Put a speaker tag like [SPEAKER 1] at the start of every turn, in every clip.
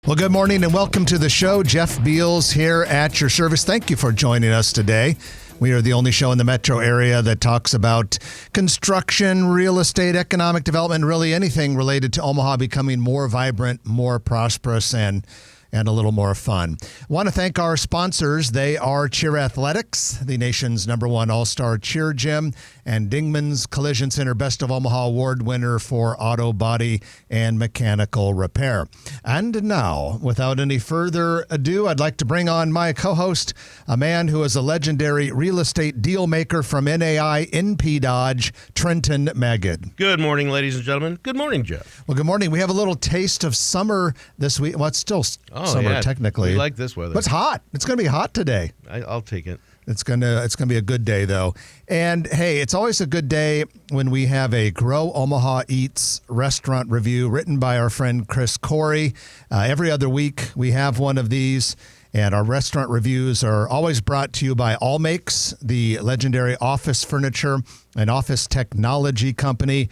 [SPEAKER 1] Well, good morning and welcome to the show. Jeff Beals here at your service. Thank you for joining us today. We are the only show in the metro area that talks about construction, real estate, economic development, really anything related to Omaha becoming more vibrant, more prosperous, and a little more fun. I want to thank our sponsors. They are Cheer Athletics, the nation's #1 all-star cheer gym, and Dingman's Collision Center Best of Omaha Award winner for auto body and mechanical repair. And now, without any further ado, I'd like to bring on my co-host, a man who is a legendary real estate deal maker from NAI NP Dodge, Trenton Magid.
[SPEAKER 2] Good morning, ladies and gentlemen. Good morning, Jeff.
[SPEAKER 1] Well, good morning. We have a little taste of summer this week. Well, it's still summer technically.
[SPEAKER 2] We like this weather.
[SPEAKER 1] But it's hot. It's going to be hot today.
[SPEAKER 2] I'll take it.
[SPEAKER 1] It's gonna be a good day though. And hey, it's always a good day when we have a Grow Omaha Eats restaurant review written by our friend Chris Corey. Every other week we have one of these, and our restaurant reviews are always brought to you by All Makes, the legendary office furniture and office technology company.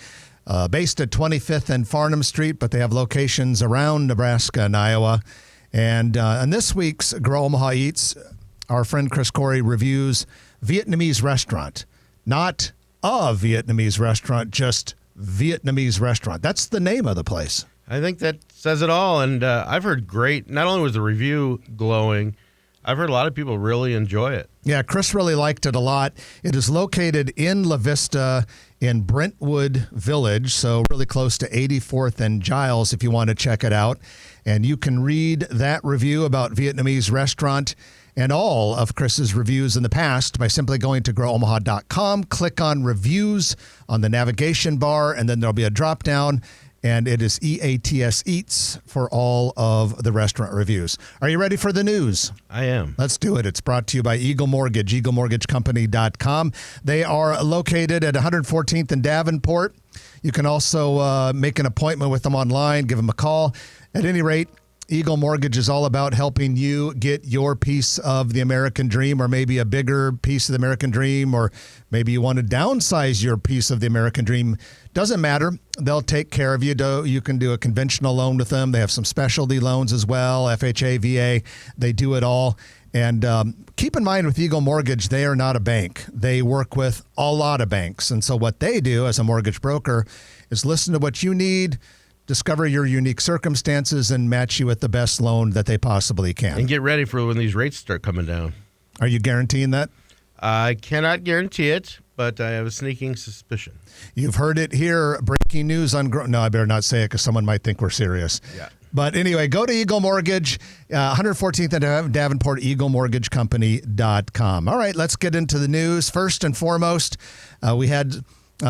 [SPEAKER 1] Based at 25th and Farnham Street, but they have locations around Nebraska and Iowa. And on this week's Grow Omaha Eats, our friend Chris Corey reviews Vietnamese restaurant. Not a Vietnamese restaurant, just Vietnamese restaurant. That's the name of the place.
[SPEAKER 2] I think that says it all. And I've heard great, not only was the review glowing, I've heard a lot of people really enjoy it.
[SPEAKER 1] Yeah, Chris really liked it a lot. It is located in La Vista in Brentwood Village, so really close to 84th and Giles if you want to check it out. And you can read that review about Vietnamese restaurant and all of Chris's reviews in the past by simply going to growomaha.com, click on reviews on the navigation bar, and then there'll be a drop down, and it is EATS Eats for all of the restaurant reviews. Are you ready for the news?
[SPEAKER 2] I am.
[SPEAKER 1] Let's do it. It's brought to you by Eagle Mortgage, eaglemortgagecompany.com. They are located at 114th and Davenport. You can also make an appointment with them online, give them a call. At any rate, Eagle Mortgage is all about helping you get your piece of the American dream, or maybe a bigger piece of the American dream, or maybe you want to downsize your piece of the American dream. Doesn't matter. They'll take care of you. You can do a conventional loan with them. They have some specialty loans as well, FHA, VA. They do it all. And keep in mind with Eagle Mortgage, they are not a bank. They work with a lot of banks. And so what they do as a mortgage broker is listen to what you need, discover your unique circumstances, and match you with the best loan that they possibly can.
[SPEAKER 2] And get ready for when these rates start coming down.
[SPEAKER 1] Are you guaranteeing that?
[SPEAKER 2] I cannot guarantee it, but I have a sneaking suspicion.
[SPEAKER 1] You've heard it here. Breaking news on No, I better not say it because someone might think we're serious.
[SPEAKER 2] Yeah.
[SPEAKER 1] But anyway, go to Eagle Mortgage, 114th and Davenport, eaglemortgagecompany.com. All right, let's get into the news. First and foremost, we had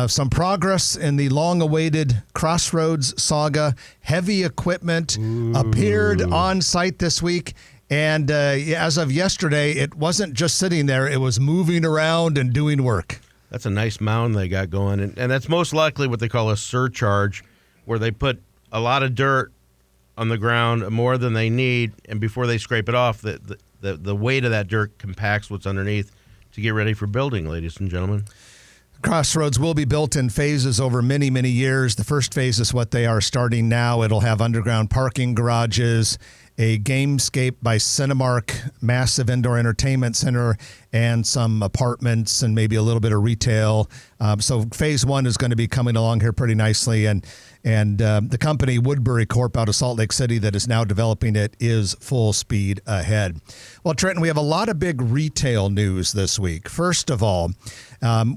[SPEAKER 1] some progress in the long-awaited Crossroads saga. Heavy equipment appeared on site this week. And as of yesterday, it wasn't just sitting there. It was moving around and doing work.
[SPEAKER 2] That's a nice mound they got going. And that's most likely what they call a surcharge, where they put a lot of dirt on the ground, more than they need, and before they scrape it off, the weight of that dirt compacts what's underneath to get ready for building, ladies and gentlemen.
[SPEAKER 1] Crossroads will be built in phases over many, many years. The first phase is what they are starting now. It'll have underground parking garages, a Gamescape by Cinemark, massive indoor entertainment center, and some apartments and maybe a little bit of retail. So phase one is going to be coming along here pretty nicely. And the company Woodbury Corp out of Salt Lake City that is now developing it is full speed ahead. Well, Trenton, we have a lot of big retail news this week. First of all,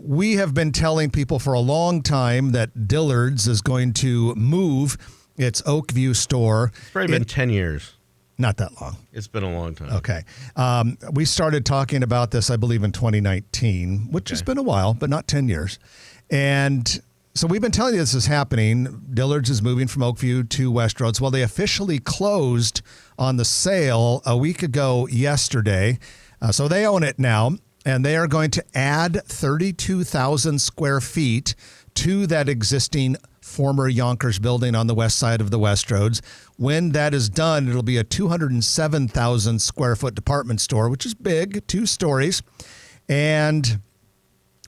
[SPEAKER 1] we have been telling people for a long time that Dillard's is going to move its Oakview store.
[SPEAKER 2] It's probably been 10 years.
[SPEAKER 1] Not that long.
[SPEAKER 2] It's been a long time.
[SPEAKER 1] Okay. We started talking about this, I believe, in 2019, which has been a while, but not 10 years. And so we've been telling you this is happening. Dillard's is moving from Oakview to Westroads. Well, they officially closed on the sale a week ago yesterday. So they own it now, and they are going to add 32,000 square feet to that existing former Yonkers building on the west side of the Westroads. When that is done, it'll be a 207,000 square foot department store, which is big, 2 stories. And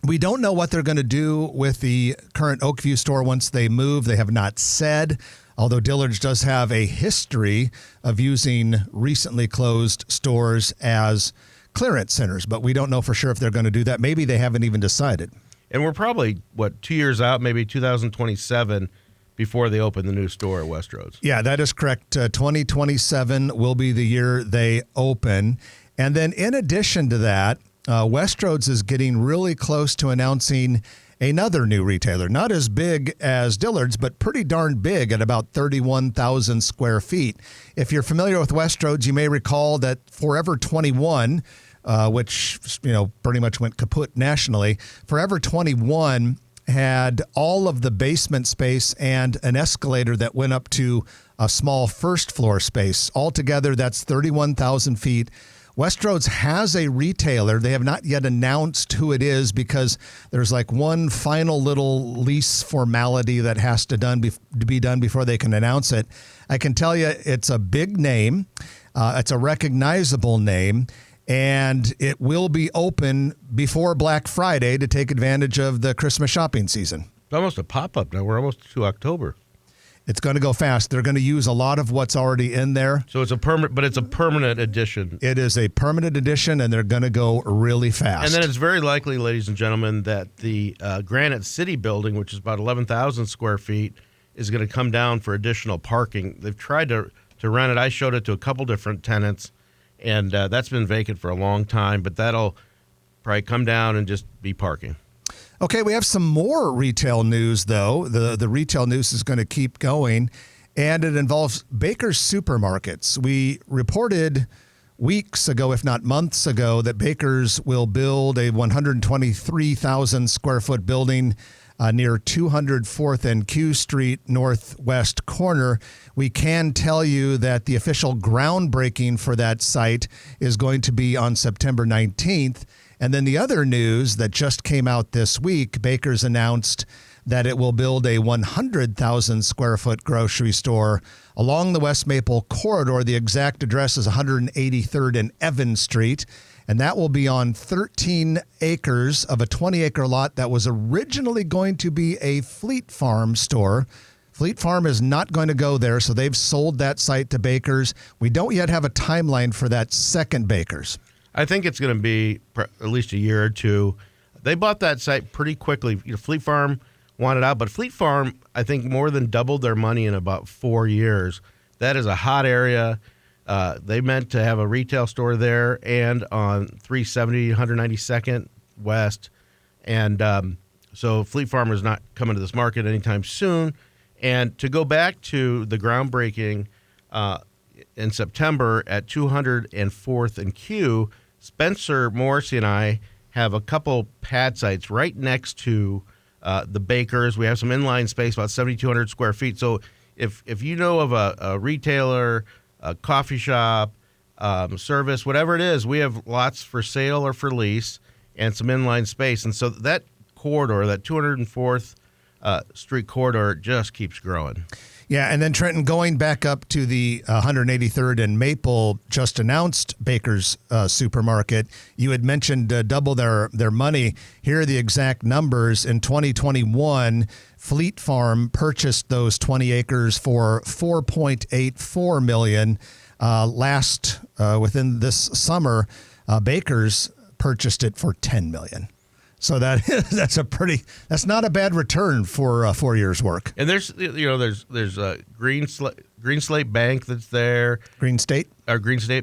[SPEAKER 1] we don't know what they're going to do with the current Oakview store once they move. They have not said. although Dillard's does have a history of using recently closed stores as clearance centers, but we don't know for sure if they're going to do that. Maybe they haven't even decided.
[SPEAKER 2] And we're probably, 2 years out, maybe 2027, before they open the new store at Westroads.
[SPEAKER 1] Yeah, that is correct. 2027 will be the year they open. And then in addition to that, Westroads is getting really close to announcing another new retailer, not as big as Dillard's, but pretty darn big at about 31,000 square feet. If you're familiar with Westroads, you may recall that Forever 21, which pretty much went kaput nationally, Forever 21 had all of the basement space and an escalator that went up to a small first floor space. Altogether, that's 31,000 feet. Westroads has a retailer. They have not yet announced who it is because there's like one final little lease formality that has to be done before they can announce it. I can tell you it's a big name. It's a recognizable name, and it will be open before Black Friday to take advantage of the Christmas shopping season.
[SPEAKER 2] It's almost a pop-up now. We're almost to October.
[SPEAKER 1] It's going to go fast. They're going to use a lot of what's already in there.
[SPEAKER 2] So it's a permanent addition.
[SPEAKER 1] It is a permanent addition, and they're going to go really fast.
[SPEAKER 2] And then it's very likely, ladies and gentlemen, that the Granite City building, which is about 11,000 square feet, is going to come down for additional parking. They've tried to rent it. I showed it to a couple different tenants, and that's been vacant for a long time, but that'll probably come down and just be parking.
[SPEAKER 1] Okay, we have some more retail news, though. The retail news is going to keep going, and it involves Baker's Supermarkets. We reported weeks ago, if not months ago, that Baker's will build a 123,000 square foot building near 204th and Q Street northwest corner. We can tell you that the official groundbreaking for that site is going to be on September 19th. And then the other news that just came out this week, Baker's announced that it will build a 100,000 square foot grocery store along the West Maple corridor. The exact address is 183rd and Evans Street. And that will be on 13 acres of a 20-acre lot that was originally going to be a Fleet Farm store. Fleet Farm is not going to go there, so they've sold that site to Baker's. We don't yet have a timeline for that second Baker's.
[SPEAKER 2] I think it's going to be at least a year or two. They bought that site pretty quickly. Fleet Farm wanted out, but Fleet Farm, I think, more than doubled their money in about 4 years. That is a hot area. They meant to have a retail store there and on 370, 192nd West. And so Fleet Farm is not coming to this market anytime soon. And to go back to the groundbreaking in September at 204th and Q, Spencer Morrissey and I have a couple pad sites right next to the Bakers. We have some inline space, about 7,200 square feet. So if you know of a retailer, a coffee shop, service, whatever it is, we have lots for sale or for lease and some inline space. And so that corridor, that 204th Street corridor, just keeps growing.
[SPEAKER 1] Yeah, and then Trenton, going back up to the 183rd and Maple, just announced Baker's Supermarket. You had mentioned double their money. Here are the exact numbers. In 2021, Fleet Farm purchased those 20 acres for $4.84 million. Within this summer, Baker's purchased it for $10 million. So that's not a bad return for 4 years' work.
[SPEAKER 2] And there's a Green Slate Bank that's there.
[SPEAKER 1] Green State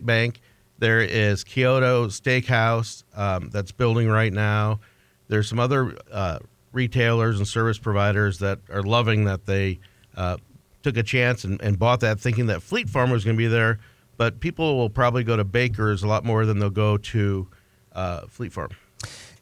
[SPEAKER 2] Bank. There is Kyoto Steakhouse that's building right now. There's some other retailers and service providers that are loving that they took a chance and bought that, thinking that Fleet Farm was going to be there. But people will probably go to Baker's a lot more than they'll go to Fleet Farm.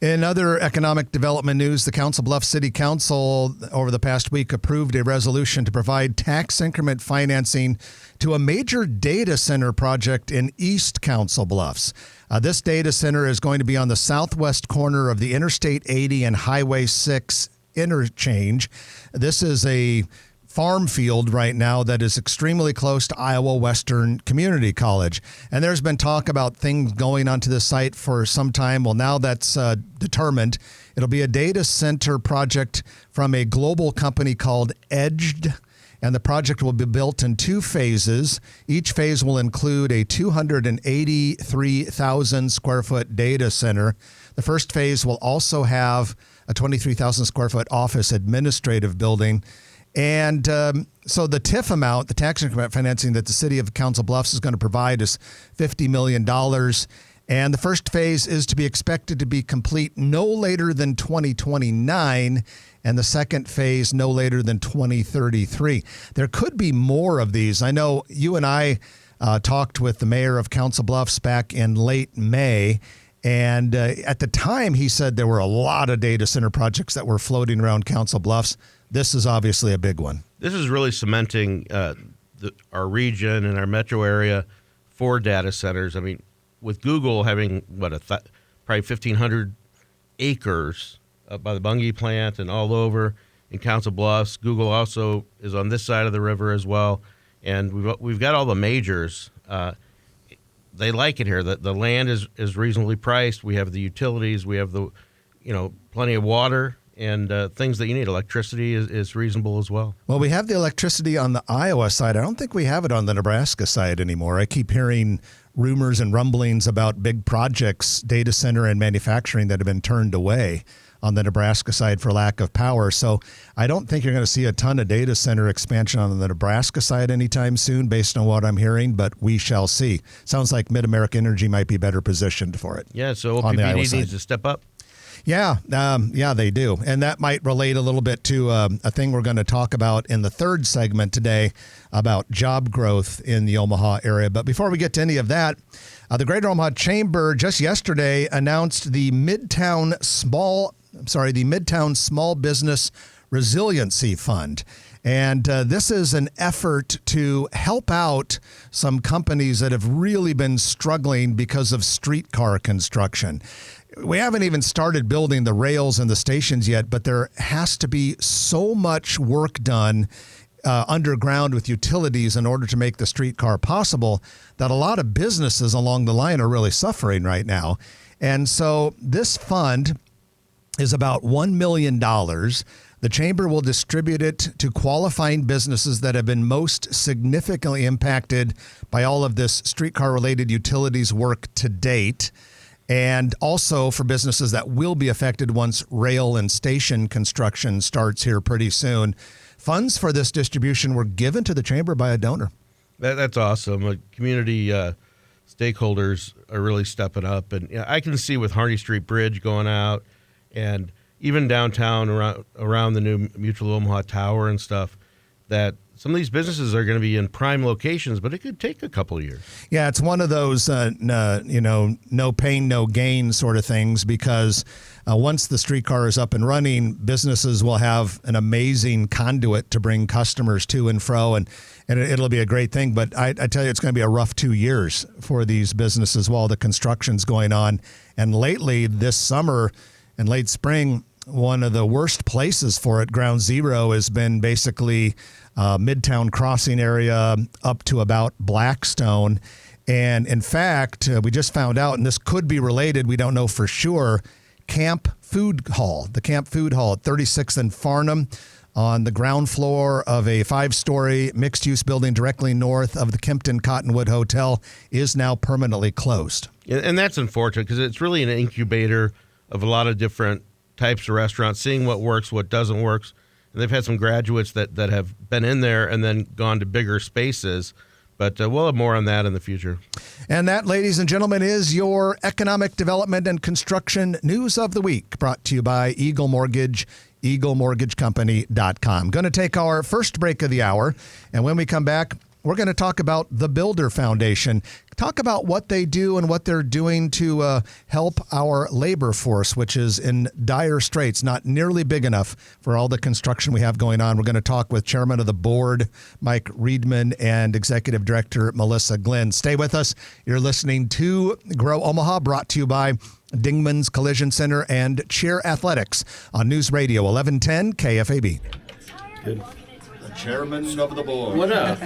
[SPEAKER 1] In other economic development news, the Council Bluffs City Council over the past week approved a resolution to provide tax increment financing to a major data center project in East Council Bluffs. This data center is going to be on the southwest corner of the Interstate 80 and Highway 6 interchange. This is a farm field right now that is extremely close to Iowa Western Community College. And there's been talk about things going onto the site for some time. Well, now that's determined. It'll be a data center project from a global company called Edged. and the project will be built in 2 phases. Each phase will include a 283,000 square foot data center. The first phase will also have a 23,000 square foot office administrative building. And so the TIF amount, the tax increment financing that the city of Council Bluffs is going to provide is $50 million. And the first phase is to be expected to be complete no later than 2029, and the second phase no later than 2033. There could be more of these. I know you and I talked with the mayor of Council Bluffs back in late May, and at the time he said there were a lot of data center projects that were floating around Council Bluffs. This is obviously a big one.
[SPEAKER 2] This is really cementing our region and our metro area for data centers. I mean, with Google having, probably 1,500 acres by the Bungie plant and all over in Council Bluffs. Google also is on this side of the river as well. And we've got all the majors. They like it here. The land is reasonably priced. We have the utilities. We have plenty of water and things that you need. Electricity is reasonable as well.
[SPEAKER 1] Well, we have the electricity on the Iowa side. I don't think we have it on the Nebraska side anymore. I keep hearing rumors and rumblings about big projects, data center and manufacturing, that have been turned away on the Nebraska side for lack of power. So I don't think you're going to see a ton of data center expansion on the Nebraska side anytime soon based on what I'm hearing, but we shall see. Sounds like Mid-America Energy might be better positioned for it.
[SPEAKER 2] Yeah, so OPPD needs to step up.
[SPEAKER 1] Yeah, they do. And that might relate a little bit to a thing we're going to talk about in the third segment today about job growth in the Omaha area. But before we get to any of that, the Greater Omaha Chamber just yesterday announced the Midtown Small Business Resiliency Fund. And this is an effort to help out some companies that have really been struggling because of streetcar construction. We haven't even started building the rails and the stations yet, but there has to be so much work done underground with utilities in order to make the streetcar possible that a lot of businesses along the line are really suffering right now. And so this fund is about $1 million. The chamber will distribute it to qualifying businesses that have been most significantly impacted by all of this streetcar-related utilities work to date, and also for businesses that will be affected once rail and station construction starts here pretty soon. Funds for this distribution were given to the chamber by a donor.
[SPEAKER 2] That's awesome. Community stakeholders are really stepping up. And I can see with Harney Street Bridge going out and even downtown around the new Mutual Omaha Tower and stuff, that some of these businesses are going to be in prime locations, but it could take a couple of years. Yeah,
[SPEAKER 1] it's one of those, no pain, no gain sort of things, because once the streetcar is up and running, businesses will have an amazing conduit to bring customers to and fro, and it'll be a great thing. But I tell you, it's going to be a rough 2 years for these businesses while the construction's going on. And lately, this summer and late spring, one of the worst places for it, ground zero, has been basically Midtown Crossing area up to about Blackstone. And in fact, we just found out, and this could be related, we don't know for sure, the Camp Food Hall at 36th and Farnham, on the ground floor of a 5-story mixed-use building directly north of the Kempton Cottonwood Hotel, is now permanently closed.
[SPEAKER 2] And that's unfortunate, because it's really an incubator of a lot of different types of restaurants, seeing what works, what doesn't work. And they've had some graduates that have been in there and then gone to bigger spaces. But we'll have more on that in the future.
[SPEAKER 1] And that, ladies and gentlemen, is your economic development and construction news of the week, brought to you by Eagle Mortgage, EagleMortgageCompany.com. Going to take our first break of the hour. And when we come back, we're going to talk about the Builder Foundation, talk about what they do and what they're doing to help our labor force, which is in dire straits, not nearly big enough for all the construction we have going on. We're going to talk with Chairman of the Board, Mike Riedmann, and Executive Director, Melissa Glenn. Stay with us. You're listening to Grow Omaha, brought to you by Dingman's Collision Center and Cheer Athletics on News Radio 1110 KFAB.
[SPEAKER 2] Good.
[SPEAKER 1] Chairman of the Board.
[SPEAKER 2] What up?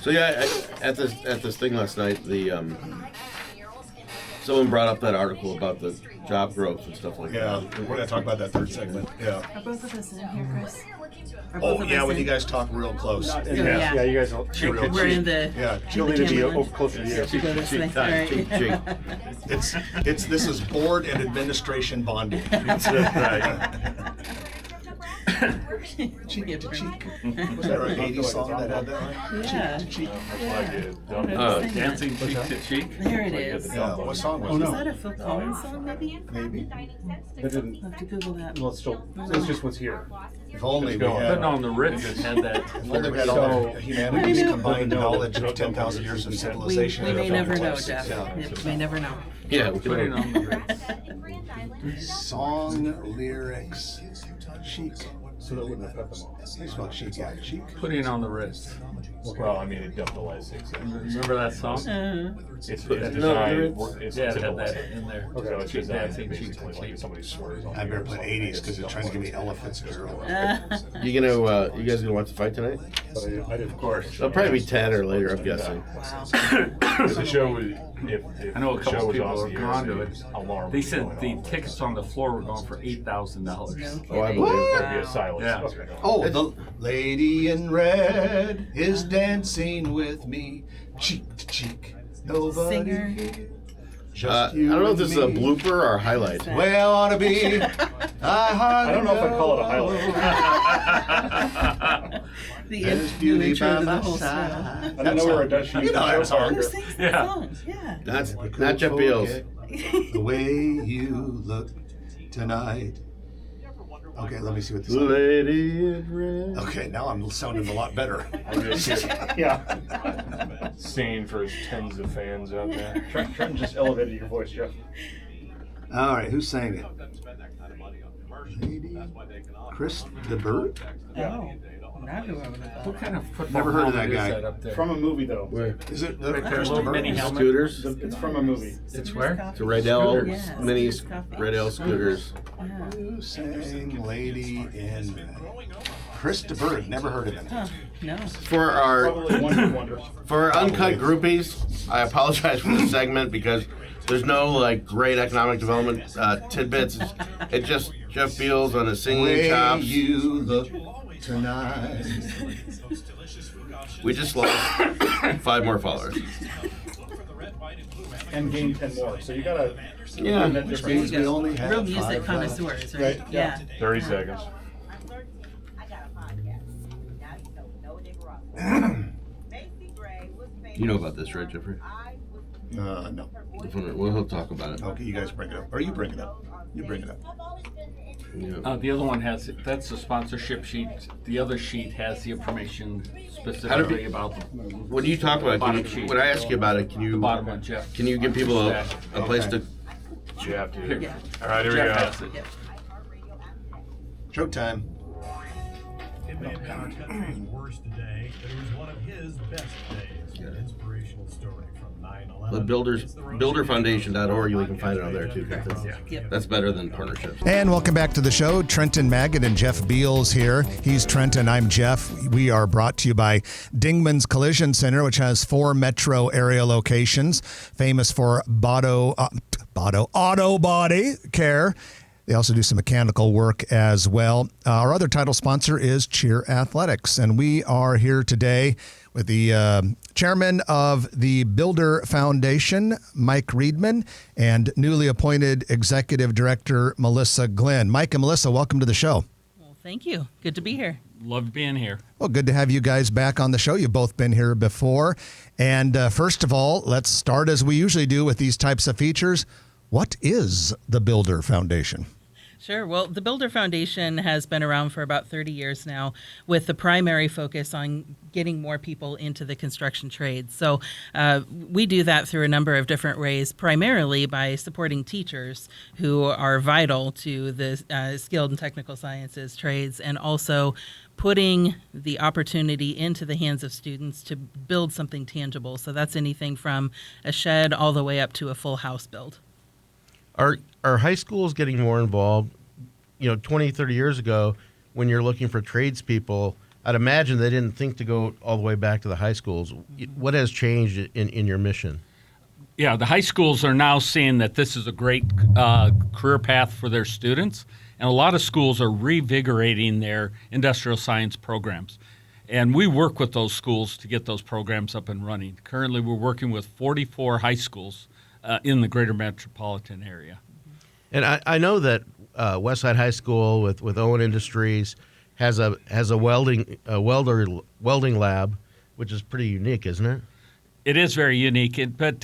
[SPEAKER 2] So yeah, at this thing last night, someone brought up that article about the
[SPEAKER 3] job growth and stuff like
[SPEAKER 1] Yeah,
[SPEAKER 3] that.
[SPEAKER 1] we're going to talk about that third segment. Yeah.
[SPEAKER 4] Are both of us in here, Chris? Are
[SPEAKER 1] Oh,
[SPEAKER 4] both of
[SPEAKER 1] yeah,
[SPEAKER 4] us
[SPEAKER 1] when
[SPEAKER 4] in?
[SPEAKER 1] you guys talk real close.
[SPEAKER 4] Yeah.
[SPEAKER 5] you guys will.
[SPEAKER 4] We're in the.
[SPEAKER 1] Yeah,
[SPEAKER 5] You'll need to be over closer to you.
[SPEAKER 4] Go this way. All right.
[SPEAKER 1] This is board and administration bonding.
[SPEAKER 5] That's right.
[SPEAKER 1] Cheek to cheek. Was that an 80s song that had that line?
[SPEAKER 4] Yeah.
[SPEAKER 1] Cheek to cheek.
[SPEAKER 5] Dancing cheek to cheek.
[SPEAKER 4] There it is.
[SPEAKER 1] Yeah, what song was
[SPEAKER 4] Was
[SPEAKER 1] it?
[SPEAKER 4] that a Phil Collins song, maybe?
[SPEAKER 1] Maybe.
[SPEAKER 5] That didn't.
[SPEAKER 4] I'll have to Google that.
[SPEAKER 5] Well, it's still. It's just what's here.
[SPEAKER 1] If only we
[SPEAKER 5] going.
[SPEAKER 1] had.
[SPEAKER 6] But on the Ritz, it had that.
[SPEAKER 1] If only we had all the humanity's
[SPEAKER 4] So-
[SPEAKER 1] combined knowledge of 10,000 years of
[SPEAKER 4] We
[SPEAKER 1] civilization.
[SPEAKER 4] may
[SPEAKER 1] in a
[SPEAKER 4] never
[SPEAKER 1] film
[SPEAKER 4] know,
[SPEAKER 1] twice.
[SPEAKER 4] Jeff.
[SPEAKER 1] Yeah.
[SPEAKER 4] We may never know.
[SPEAKER 3] Yeah,
[SPEAKER 6] Put it on the Ritz.
[SPEAKER 1] Song lyrics. Chic.
[SPEAKER 5] So that wouldn't affect them all.
[SPEAKER 1] They spell chic, yeah, chic.
[SPEAKER 6] Put it on the Ritz.
[SPEAKER 5] Well, I mean, it dumped the last 6.
[SPEAKER 6] Remember that song?
[SPEAKER 5] It's
[SPEAKER 3] No,
[SPEAKER 5] designed. It's
[SPEAKER 6] Yeah, it had
[SPEAKER 5] typical.
[SPEAKER 6] that in there.
[SPEAKER 5] So it's
[SPEAKER 6] Cheek
[SPEAKER 5] designed
[SPEAKER 6] dancing, cheek
[SPEAKER 5] basically
[SPEAKER 6] to
[SPEAKER 5] like
[SPEAKER 6] cheek.
[SPEAKER 5] somebody swears on.
[SPEAKER 1] I better put 80s because they're trying to give me elephants girl.
[SPEAKER 3] you guys gonna watch the fight tonight?
[SPEAKER 5] But I did, of course.
[SPEAKER 3] It'll probably be 10 or later, I'm guessing.
[SPEAKER 4] Wow.
[SPEAKER 5] If the show was, if
[SPEAKER 6] I know a
[SPEAKER 5] the
[SPEAKER 6] couple
[SPEAKER 5] show was
[SPEAKER 6] people
[SPEAKER 5] off
[SPEAKER 6] who
[SPEAKER 5] the
[SPEAKER 6] have
[SPEAKER 5] air,
[SPEAKER 6] gone to
[SPEAKER 5] the
[SPEAKER 6] it.
[SPEAKER 5] alarm
[SPEAKER 6] They
[SPEAKER 5] would
[SPEAKER 6] said
[SPEAKER 5] go
[SPEAKER 6] the
[SPEAKER 5] off.
[SPEAKER 6] tickets on the floor were going for $8,000.
[SPEAKER 4] No
[SPEAKER 3] Oh, I
[SPEAKER 4] kidding.
[SPEAKER 3] believe it.
[SPEAKER 5] There'd be a silence.
[SPEAKER 6] Yeah.
[SPEAKER 1] Oh, the lady in red is dancing with me, cheek to cheek. Nobody
[SPEAKER 4] Singer.
[SPEAKER 1] here,
[SPEAKER 3] I
[SPEAKER 1] just you
[SPEAKER 3] don't know if
[SPEAKER 1] and
[SPEAKER 3] this is a
[SPEAKER 1] me.
[SPEAKER 3] blooper or a highlight.
[SPEAKER 1] Well, ought to be. I
[SPEAKER 5] don't know if I'd call it a
[SPEAKER 1] highlight.
[SPEAKER 4] The
[SPEAKER 1] There's
[SPEAKER 4] new
[SPEAKER 1] beauty
[SPEAKER 4] intro
[SPEAKER 1] by
[SPEAKER 4] to the
[SPEAKER 1] my
[SPEAKER 4] whole show.
[SPEAKER 1] side.
[SPEAKER 5] I don't know where a Dutch
[SPEAKER 1] You know that song.
[SPEAKER 4] Who sings that
[SPEAKER 6] Yeah.
[SPEAKER 4] song? Yeah.
[SPEAKER 3] That's not Jeff Beals.
[SPEAKER 1] The way you look tonight. Okay, let me see what this is.
[SPEAKER 3] Lady in red.
[SPEAKER 1] Okay, now I'm sounding a lot better.
[SPEAKER 5] Yeah. Singing for his tens of fans out there. Trenton just elevated your voice, Jeff.
[SPEAKER 1] All right, who sang it? Lady Chris the Bird?
[SPEAKER 4] Oh. Not who I would have
[SPEAKER 6] What
[SPEAKER 4] thought.
[SPEAKER 6] kind of football
[SPEAKER 1] Never heard of that
[SPEAKER 6] helmet
[SPEAKER 1] guy.
[SPEAKER 6] is that up there?
[SPEAKER 5] From a movie, though.
[SPEAKER 3] Where?
[SPEAKER 1] Is it
[SPEAKER 6] Right there,
[SPEAKER 1] Chris the
[SPEAKER 6] little
[SPEAKER 1] Bird?
[SPEAKER 6] mini helmet.
[SPEAKER 3] Scooters.
[SPEAKER 5] It's from a movie.
[SPEAKER 6] It's where?
[SPEAKER 3] It's a Riedel
[SPEAKER 4] Yes.
[SPEAKER 3] mini
[SPEAKER 4] Scooters Coffee.
[SPEAKER 3] Riedel scooters.
[SPEAKER 4] Yeah.
[SPEAKER 1] Who sang Lady in Chris the Bird? Never heard of him.
[SPEAKER 4] Huh. No.
[SPEAKER 3] For our
[SPEAKER 5] Probably one hit wonder.
[SPEAKER 3] For our uncut groupies, I apologize for this segment because there's no like great economic development tidbits. It's just Jeff Beals on his singing
[SPEAKER 1] Way
[SPEAKER 3] chops.
[SPEAKER 1] you look tonight.
[SPEAKER 3] We just lost 5 more followers.
[SPEAKER 5] And gained 10 more. So you gotta.
[SPEAKER 3] Yeah.
[SPEAKER 5] that
[SPEAKER 1] Which
[SPEAKER 5] difference.
[SPEAKER 1] means we only have
[SPEAKER 4] Real music
[SPEAKER 1] 5 left.
[SPEAKER 4] connoisseurs, right?
[SPEAKER 5] Right,
[SPEAKER 4] Yeah.
[SPEAKER 5] 30 seconds.
[SPEAKER 3] You know about this, right, Jeffrey?
[SPEAKER 1] No.
[SPEAKER 3] We'll talk about it.
[SPEAKER 1] Okay, you guys bring it up. Or you bring it up. You bring it up.
[SPEAKER 3] Yeah.
[SPEAKER 6] The other one has, that's the sponsorship sheet. The other sheet has the information
[SPEAKER 3] How do
[SPEAKER 6] specifically
[SPEAKER 3] we-
[SPEAKER 6] about
[SPEAKER 3] When you talk about
[SPEAKER 6] Bottom
[SPEAKER 3] it,
[SPEAKER 6] sheet.
[SPEAKER 3] when I ask you about it, can
[SPEAKER 6] the
[SPEAKER 3] you
[SPEAKER 6] bottom one, Jeff.
[SPEAKER 3] can you give people a place to?
[SPEAKER 5] You have to.
[SPEAKER 6] Here.
[SPEAKER 4] Yeah.
[SPEAKER 5] All right, here we
[SPEAKER 6] Jeff
[SPEAKER 5] go.
[SPEAKER 6] has it.
[SPEAKER 4] Yep.
[SPEAKER 1] Showtime.
[SPEAKER 7] It may have been our country's worst day, but it was one of his best days. An inspirational story from 9/11.
[SPEAKER 3] The builderfoundation.org, you can find it on there too.
[SPEAKER 4] Yep.
[SPEAKER 3] That's better than partnerships.
[SPEAKER 1] And welcome back to the show. Trenton Maggot and Jeff Beals here. He's Trenton, I'm Jeff. We are brought to you by Dingman's Collision Center, which has 4 metro area locations, famous for auto body care. They also do some mechanical work as well. Our other title sponsor is Cheer Athletics, and we are here today with the chairman of the Builder Foundation, Mike Riedmann, and newly appointed executive director, Melissa Glenn. Mike and Melissa, welcome to the show.
[SPEAKER 4] Well, thank you. Good to be here.
[SPEAKER 6] Love being here.
[SPEAKER 1] Well, good to have you guys back on the show. You've both been here before. And first of all, let's start as we usually do with these types of features. What is the Builder Foundation?
[SPEAKER 4] Sure. Well, the Builder Foundation has been around for about 30 years now, with the primary focus on getting more people into the construction trades. So we do that through a number of different ways, primarily by supporting teachers who are vital to the skilled and technical sciences trades, and also putting the opportunity into the hands of students to build something tangible. So that's anything from a shed all the way up to a full house build.
[SPEAKER 2] Are high schools getting more involved? 20, 30 years ago, when you're looking for tradespeople, I'd imagine they didn't think to go all the way back to the high schools. What has changed in your mission?
[SPEAKER 6] Yeah, the high schools are now seeing that this is a great career path for their students, and a lot of schools are revigorating their industrial science programs. And we work with those schools to get those programs up and running. Currently, we're working with 44 high schools in the greater metropolitan area.
[SPEAKER 2] And I know that Westside High School with Owen Industries has a welding lab, which is pretty unique, isn't it?
[SPEAKER 6] It is very unique, but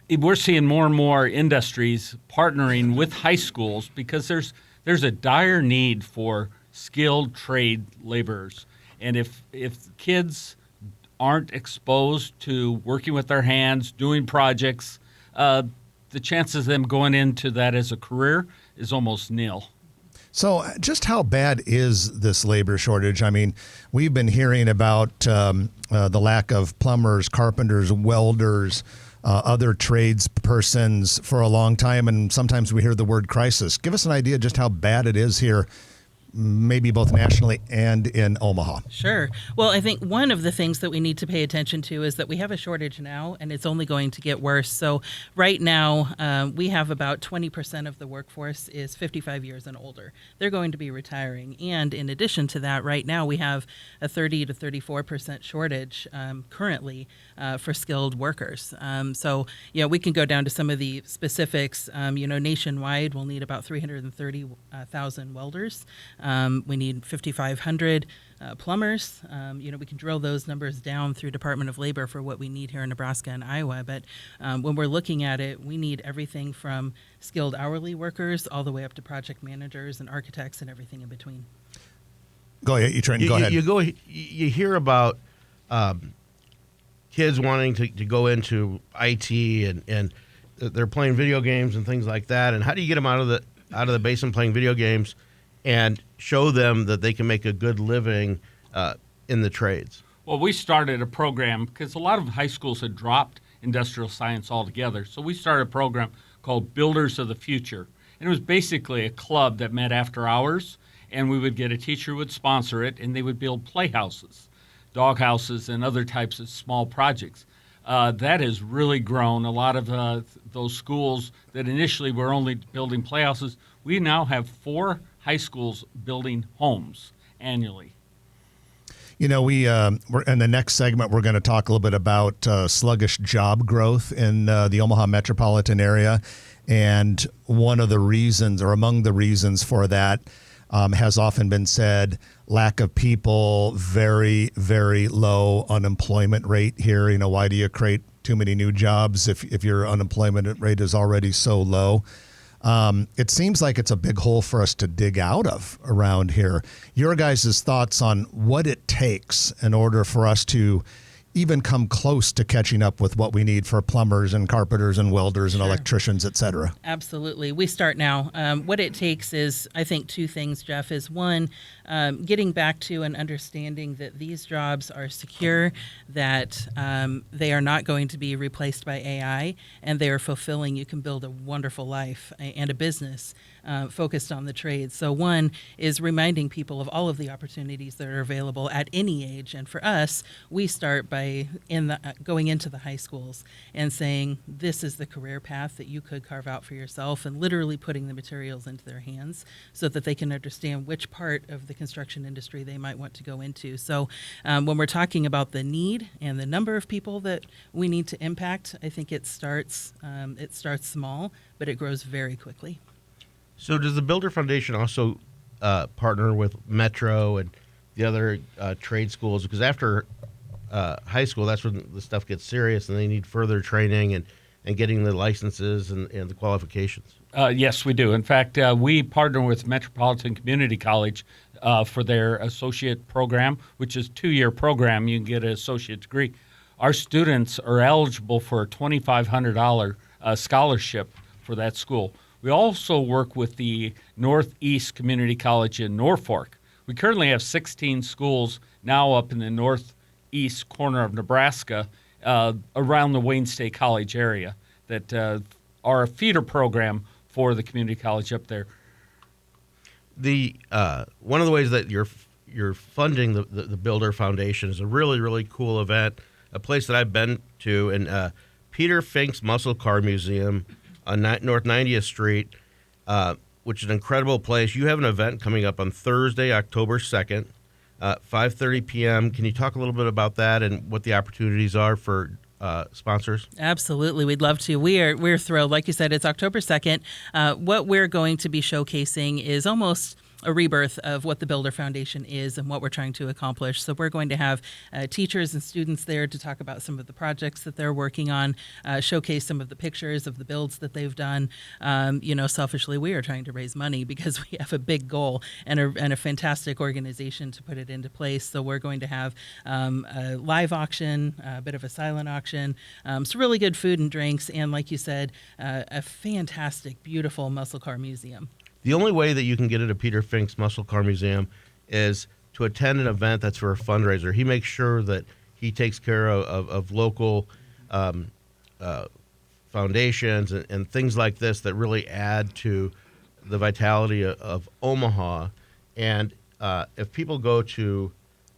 [SPEAKER 6] we're seeing more and more industries partnering with high schools because there's a dire need for skilled trade laborers. And if kids aren't exposed to working with their hands, doing projects, the chances of them going into that as a career is almost nil.
[SPEAKER 1] So just how bad is this labor shortage? I mean, we've been hearing about the lack of plumbers, carpenters, welders, other trades persons for a long time, and sometimes we hear the word crisis. Give us an idea just how bad it is here, maybe both nationally and in Omaha.
[SPEAKER 4] Sure. Well, I think one of the things that we need to pay attention to is that we have a shortage now, and it's only going to get worse. So right now, we have about 20% of the workforce is 55 years and older. They're going to be retiring. And in addition to that, right now, we have a 30 to 34% shortage currently for skilled workers. So, we can go down to some of the specifics. Nationwide, we'll need about 330,000 welders. We need 5,500 plumbers. We can drill those numbers down through Department of Labor for what we need here in Nebraska and Iowa. But when we're looking at it, we need everything from skilled hourly workers all the way up to project managers and architects and everything in between.
[SPEAKER 1] Go ahead, Go ahead.
[SPEAKER 2] You hear about kids wanting to go into IT and they're playing video games and things like that. And how do you get them out of the basement playing video games and show them that they can make a good living in the trades?
[SPEAKER 6] Well, we started a program because a lot of high schools had dropped industrial science altogether. So we started a program called Builders of the Future. And it was basically a club that met after hours, and we would get a teacher who would sponsor it, and they would build playhouses, dog houses, and other types of small projects. That has really grown. A lot of those schools that initially were only building playhouses, we now have 4 high schools building homes annually.
[SPEAKER 1] We're in the next segment, we're going to talk a little bit about sluggish job growth in the Omaha metropolitan area. And one of the reasons, or among the reasons for that, has often been said, lack of people, very, very low unemployment rate here. Why do you create too many new jobs if your unemployment rate is already so low? It seems like it's a big hole for us to dig out of around here. Your guys' thoughts on what it takes in order for us to even come close to catching up with what we need for plumbers and carpenters and welders and electricians, et cetera.
[SPEAKER 4] Absolutely. We start now. What it takes is, I think, 2 things, Jeff, is one, getting back to an understanding that these jobs are secure, that they are not going to be replaced by AI, and they are fulfilling. You can build a wonderful life and a business focused on the trades. So one is reminding people of all of the opportunities that are available at any age. And for us, we start by going into the high schools and saying, this is the career path that you could carve out for yourself, and literally putting the materials into their hands so that they can understand which part of the construction industry they might want to go into. So when we're talking about the need and the number of people that we need to impact, I think it starts small, but it grows very quickly.
[SPEAKER 2] So does the Builder Foundation also partner with Metro and the other trade schools? Because after high school, that's when the stuff gets serious and they need further training and getting the licenses and the qualifications.
[SPEAKER 6] Yes, we do. In fact, we partner with Metropolitan Community College for their associate program, which is a 2-year program. You can get an associate degree. Our students are eligible for a $2,500 scholarship for that school. We also work with the Northeast Community College in Norfolk. We currently have 16 schools now up in the northeast corner of Nebraska around the Wayne State College area that are a feeder program for the community college up there.
[SPEAKER 2] The one of the ways that you're funding the Builder Foundation is a really, really cool event, a place that I've been to, and Peter Fink's Muscle Car Museum on North 90th Street, which is an incredible place. You have an event coming up on Thursday, October 2nd, 5:30 p.m. Can you talk a little bit about that and what the opportunities are for sponsors?
[SPEAKER 4] Absolutely, we'd love to. We're thrilled. Like you said, it's October 2nd. What we're going to be showcasing is almost a rebirth of what the Builder Foundation is and what we're trying to accomplish. So we're going to have teachers and students there to talk about some of the projects that they're working on, showcase some of the pictures of the builds that they've done. Selfishly, we are trying to raise money because we have a big goal and a fantastic organization to put it into place. So we're going to have a live auction, a bit of a silent auction, some really good food and drinks, and like you said, a fantastic, beautiful muscle car museum.
[SPEAKER 2] The only way that you can get into Peter Fink's Muscle Car Museum is to attend an event that's for a fundraiser. He makes sure that he takes care of local foundations and things like this that really add to the vitality of Omaha. And if people go to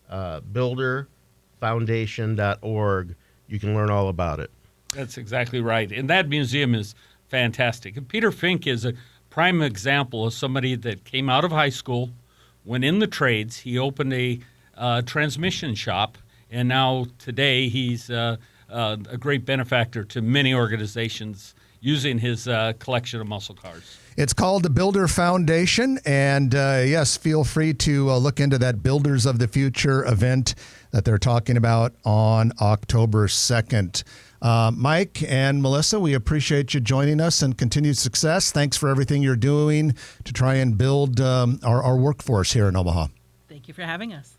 [SPEAKER 2] builderfoundation.org, you can learn all about it.
[SPEAKER 6] That's exactly right. And that museum is fantastic. And Peter Fink is a prime example of somebody that came out of high school, went in the trades. He opened a transmission shop, and now today he's a great benefactor to many organizations using his collection of muscle cars.
[SPEAKER 1] It's called the Builder Foundation, and yes, feel free to look into that Builders of the Future event that they're talking about on October 2nd. Mike and Melissa, we appreciate you joining us and continued success. Thanks for everything you're doing to try and build our workforce here in Omaha.
[SPEAKER 4] Thank you for having us.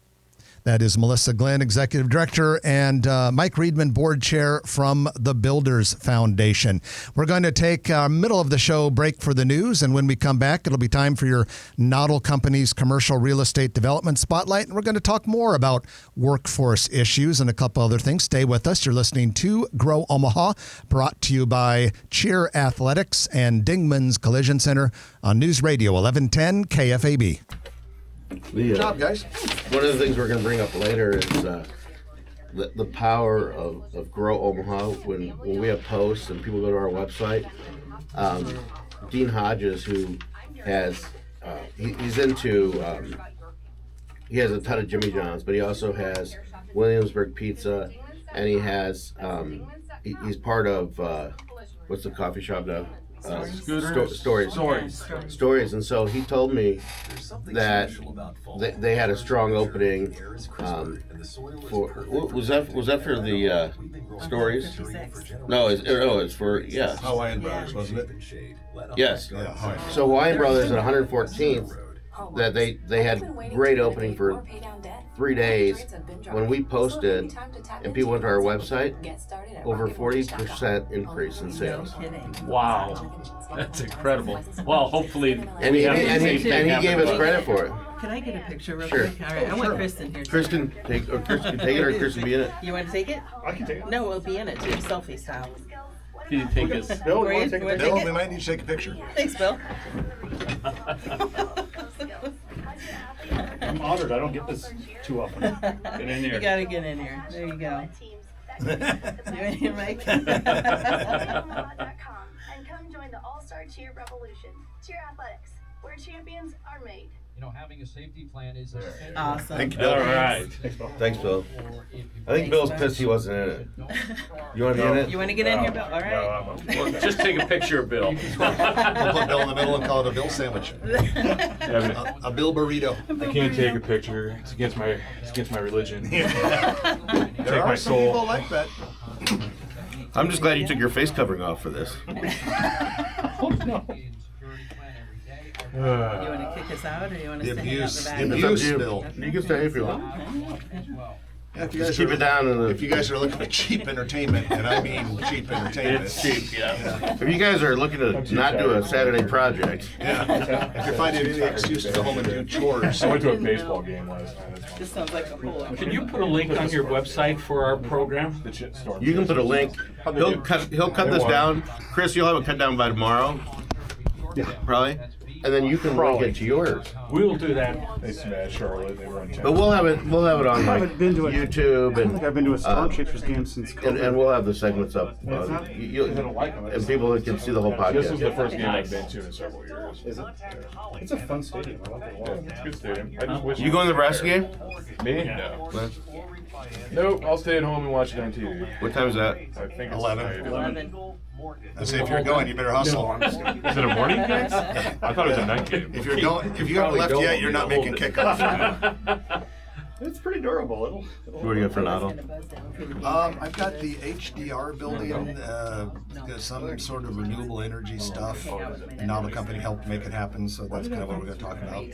[SPEAKER 1] That is Melissa Glenn, Executive Director, and Mike Riedmann, Board Chair from the Builders Foundation. We're going to take a middle of the show break for the news, and when we come back, it'll be time for your Noddle Company's Commercial Real Estate Development Spotlight, and we're going to talk more about workforce issues and a couple other things. Stay with us. You're listening to Grow Omaha, brought to you by Cheer Athletics and Dingman's Collision Center on News Radio 1110 KFAB.
[SPEAKER 3] Good
[SPEAKER 1] job, guys.
[SPEAKER 3] One of the things we're going to bring up later is the power of Grow Omaha. When we have posts and people go to our website, Dean Hodges, who has he's into he has a ton of Jimmy John's, but he also has Williamsburg Pizza, and he has he's part of what's the coffee shop now? Stories. And so he told me that they had a strong opening for was that for the Stories? No, it's for
[SPEAKER 8] Hawaiian Brothers, wasn't it?
[SPEAKER 3] Yes.
[SPEAKER 8] Yeah, Hawaiian.
[SPEAKER 3] So Hawaiian Brothers at 114th, that they had great opening for 3 days. When we posted and people went to our website, over 40% increase in sales.
[SPEAKER 6] Wow. That's incredible. Well, hopefully,
[SPEAKER 3] And he gave us credit for it.
[SPEAKER 4] Can I get a picture real
[SPEAKER 3] Sure.
[SPEAKER 4] quick? All right, I want Kristen here.
[SPEAKER 3] Chris can take it, or Chris can be in it.
[SPEAKER 4] You want to take it?
[SPEAKER 8] I can take it.
[SPEAKER 4] No, we'll be in it too, selfie style.
[SPEAKER 6] can you take us?
[SPEAKER 8] Bill, you
[SPEAKER 4] Where
[SPEAKER 8] want
[SPEAKER 4] you-
[SPEAKER 8] to take a
[SPEAKER 4] where-
[SPEAKER 8] picture?
[SPEAKER 1] Bill, we might need to take a picture.
[SPEAKER 4] Thanks, Bill.
[SPEAKER 5] I'm honored. I don't get this too often.
[SPEAKER 6] Get in
[SPEAKER 4] You
[SPEAKER 6] there.
[SPEAKER 4] gotta get in here. There you go. You in here, Mike?
[SPEAKER 9] And come join the All-Star Cheer Revolution. Cheer Athletics, where champions are made.
[SPEAKER 10] You know, having a safety plan is essential.
[SPEAKER 4] Awesome.
[SPEAKER 3] Thank you, Bill.
[SPEAKER 6] All right.
[SPEAKER 3] Thanks, Bill. I think Bill's pissed he wasn't in it. You want to be in it?
[SPEAKER 4] You want to get in here, Bill? All right.
[SPEAKER 6] Well, just take a picture of Bill.
[SPEAKER 1] We'll put Bill in the middle and call it a Bill sandwich. A Bill burrito.
[SPEAKER 5] I can't take a picture. It's against my religion.
[SPEAKER 1] There
[SPEAKER 5] Take
[SPEAKER 1] are
[SPEAKER 5] my
[SPEAKER 1] some
[SPEAKER 5] soul.
[SPEAKER 1] people like that.
[SPEAKER 3] I'm just glad you took your face covering off for this.
[SPEAKER 4] You want to kick us out, or you want to
[SPEAKER 1] The
[SPEAKER 4] stay out
[SPEAKER 1] abuse,
[SPEAKER 4] in
[SPEAKER 1] the
[SPEAKER 4] the back?
[SPEAKER 3] It's up
[SPEAKER 1] abuse
[SPEAKER 3] to you.
[SPEAKER 1] bill.
[SPEAKER 3] You can stay if you want.
[SPEAKER 1] Yeah, if you
[SPEAKER 3] Just
[SPEAKER 1] guys
[SPEAKER 3] keep
[SPEAKER 1] are-
[SPEAKER 3] it down.
[SPEAKER 1] If you guys are looking for cheap entertainment, and I mean cheap entertainment.
[SPEAKER 3] It's cheap, yeah. If you guys are looking to not do a Saturday project,
[SPEAKER 1] Yeah. If you're finding any excuse to go home and do chores.
[SPEAKER 5] I went to a baseball game last night. That's fun.
[SPEAKER 4] This sounds like a whole.
[SPEAKER 6] Can you put a link on your website for our program?
[SPEAKER 5] The shit storm.
[SPEAKER 3] you can put a link. He'll cut this down. Chris, you'll have it cut down by tomorrow.
[SPEAKER 5] Yeah.
[SPEAKER 3] Probably. and then you can link it to yours.
[SPEAKER 6] We will do that.
[SPEAKER 5] They smashed Charlotte. They were in town.
[SPEAKER 3] But we'll have it on
[SPEAKER 11] I
[SPEAKER 3] like
[SPEAKER 11] haven't been to a
[SPEAKER 3] YouTube
[SPEAKER 11] I don't think I've been to a Storm Chasers game since COVID.
[SPEAKER 3] and we'll have the segments up. And people can see the whole
[SPEAKER 5] This is the
[SPEAKER 3] podcast.
[SPEAKER 5] first game I've been to in several years.
[SPEAKER 11] Is it? It's a fun stadium. I like it a lot.
[SPEAKER 5] It's a good stadium. I just wish
[SPEAKER 3] You going to the Nebraska game?
[SPEAKER 5] Me? No. Nope. I'll stay at home and watch it on TV.
[SPEAKER 3] What time is that?
[SPEAKER 5] I think it's
[SPEAKER 1] 11.
[SPEAKER 4] 11.
[SPEAKER 1] I say if you're going, you better hustle.
[SPEAKER 5] Is it a morning game? I thought it was a night game.
[SPEAKER 1] If you're going, if you haven't left yet, you're not making kickoff.
[SPEAKER 11] It's pretty durable.
[SPEAKER 3] What do you got for Nado?
[SPEAKER 1] I've got the HDR building, some sort of renewable energy stuff. The Nado company helped make it happen, so that's kind of what we're going to talk about.